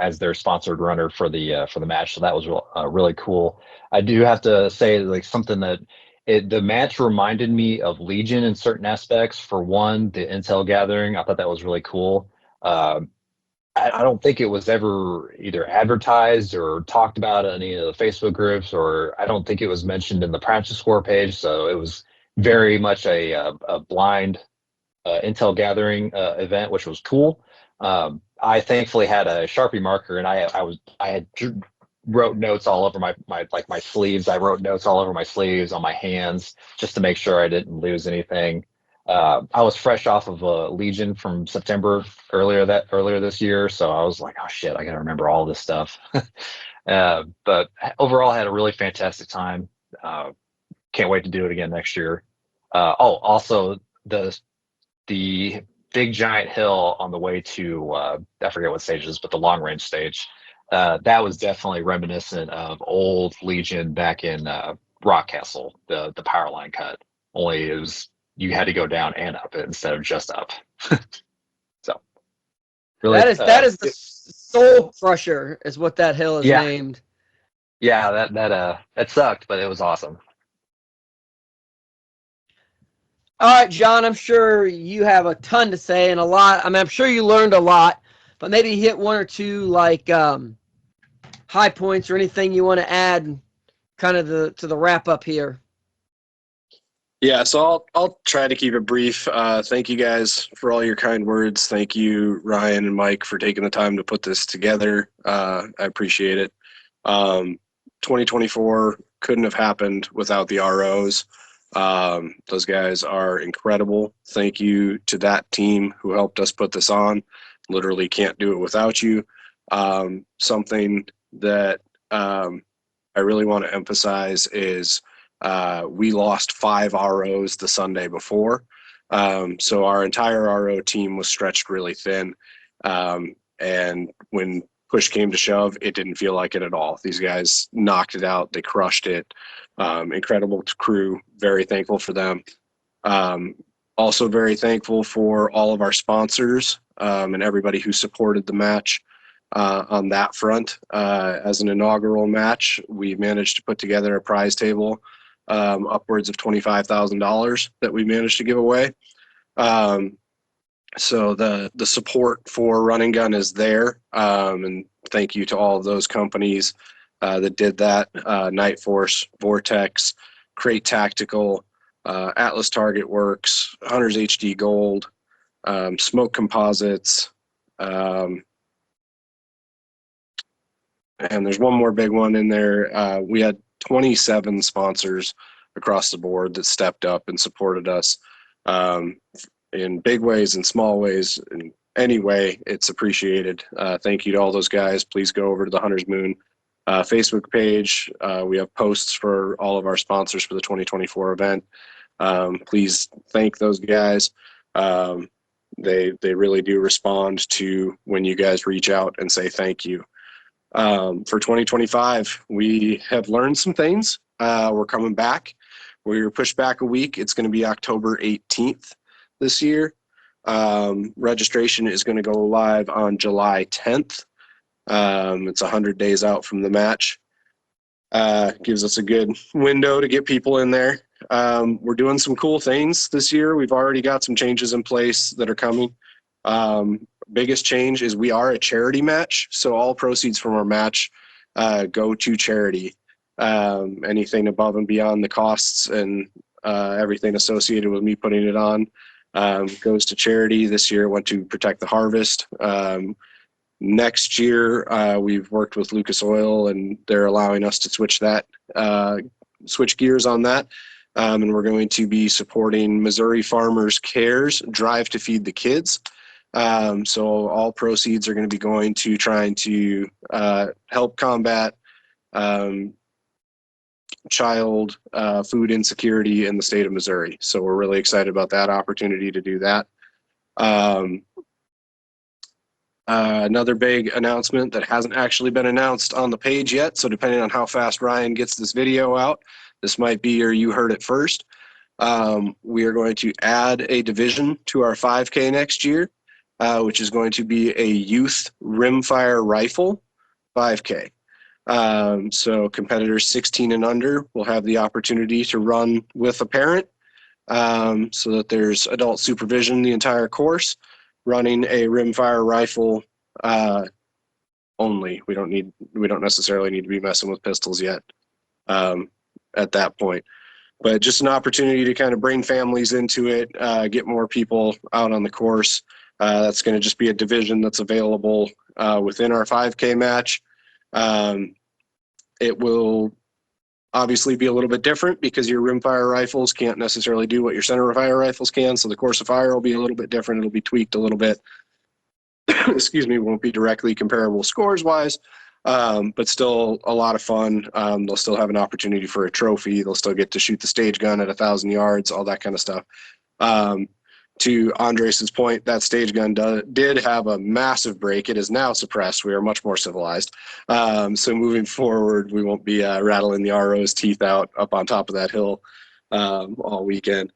as their sponsored runner for the match. So that was really cool. I do have to say, like, something that the match reminded me of Legion in certain aspects. For one, the intel gathering, I thought that was really cool. Um, I don't think it was ever either advertised or talked about in any of the Facebook groups, or I don't think it was mentioned in the practice score page. So it was very much a blind intel gathering event, which was cool. I thankfully had a Sharpie marker, and I had wrote notes all over my sleeves. I wrote notes all over my sleeves, on my hands, just to make sure I didn't lose anything. I was fresh off of a Legion from September earlier this year, so I was like, oh shit, I gotta remember all this stuff. But overall, I had a really fantastic time. Can't wait to do it again next year. Also the big giant hill on the way to I forget what stage it is, but the long range stage. That was definitely reminiscent of old Legion back in Rock Castle, the power line cut. Only it was, you had to go down and up it instead of just up. So really, That is the Soul Crusher, is what that hill is yeah, named. yeah. That sucked, but it was awesome. All right, John, I'm sure you have a ton to say and a lot. I mean, I'm sure you learned a lot, but maybe hit one or two like high points or anything you want to add, kind of to the wrap up here. Yeah, so I'll try to keep it brief. Thank you guys for all your kind words. Thank you, Ryan and Mike, for taking the time to put this together. I appreciate it. 2024 couldn't have happened without the ROs. Those guys are incredible. Thank you to that team who helped us put this on. Literally can't do it without you. Something that I I really want to emphasize is we lost 5 ROs the Sunday before. So our entire RO team was stretched really thin. And when push came to shove, it didn't feel like it at all. These guys knocked it out. They crushed it. Incredible crew. Very thankful for them. Also very thankful for all of our sponsors and everybody who supported the match on that front. As an inaugural match, we managed to put together a prize table upwards of $25,000 that we managed to give away. So the support for Run and Gun is there, and thank you to all of those companies that did that. Night Force, Vortex, Crate Tactical, Atlas Target Works, Hunters HD Gold, Smoke Composites, and there's one more big one in there. We had 27 sponsors across the board that stepped up and supported us in big ways and small ways. In any way, it's appreciated. Thank you to all those guys. Please go over to the Hunters Moon Facebook page. We have posts for all of our sponsors for the 2024 event. Please thank those guys. They really do respond to when you guys reach out and say thank you. For 2025, we have learned some things. We're coming back. We were pushed back a week. It's going to be October 18th this year. Registration is going to go live on July 10th. It's 100 days out from the match. Gives us a good window to get people in there. We're doing some cool things this year. We've already got some changes in place that are coming. Biggest change is we are a charity match, so all proceeds from our match go to charity. Anything above and beyond the costs and everything associated with me putting it on goes to charity. This year it went to Protect the Harvest. Next year we've worked with Lucas Oil, and they're allowing us to switch gears on that. And we're going to be supporting Missouri Farmers Cares Drive to Feed the Kids. So all proceeds are going to be going to trying to help combat child food insecurity in the state of Missouri. So we're really excited about that opportunity to do that. Another big announcement that hasn't actually been announced on the page yet, so depending on how fast Ryan gets this video out, this might be or you heard it first. We are going to add a division to our 5K next year, which is going to be a youth rimfire rifle 5K. So competitors 16 and under will have the opportunity to run with a parent, so that there's adult supervision the entire course, running a rimfire rifle only. We don't necessarily need to be messing with pistols yet at that point. But just an opportunity to kind of bring families into it, get more people out on the course. That's going to just be a division that's available within our 5K match. It will obviously be a little bit different because your rimfire rifles can't necessarily do what your centerfire rifles can. So the course of fire will be a little bit different. It'll be tweaked a little bit. Excuse me, won't be directly comparable scores wise, but still a lot of fun. They'll still have an opportunity for a trophy. They'll still get to shoot the stage gun at 1,000 yards, all that kind of stuff. To Andres' point, that stage gun did have a massive break. It is now suppressed. We are much more civilized. So moving forward, we won't be rattling the RO's teeth out up on top of that hill all weekend.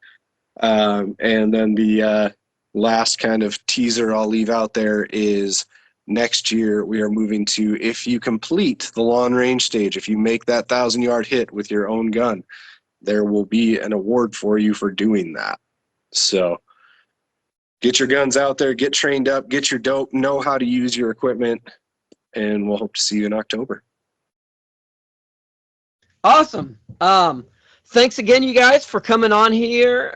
And then the last kind of teaser I'll leave out there is next year we are moving to, if you complete the long range stage, if you make that 1,000-yard hit with your own gun, there will be an award for you for doing that. So get your guns out there, get trained up, get your dope, know how to use your equipment, and we'll hope to see you in October. Awesome. Thanks again, you guys, for coming on here.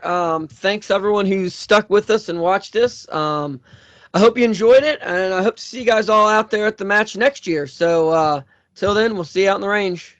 Thanks everyone who's stuck with us and watched this. I hope you enjoyed it, and I hope to see you guys all out there at the match next year. So till then, we'll see you out in the range.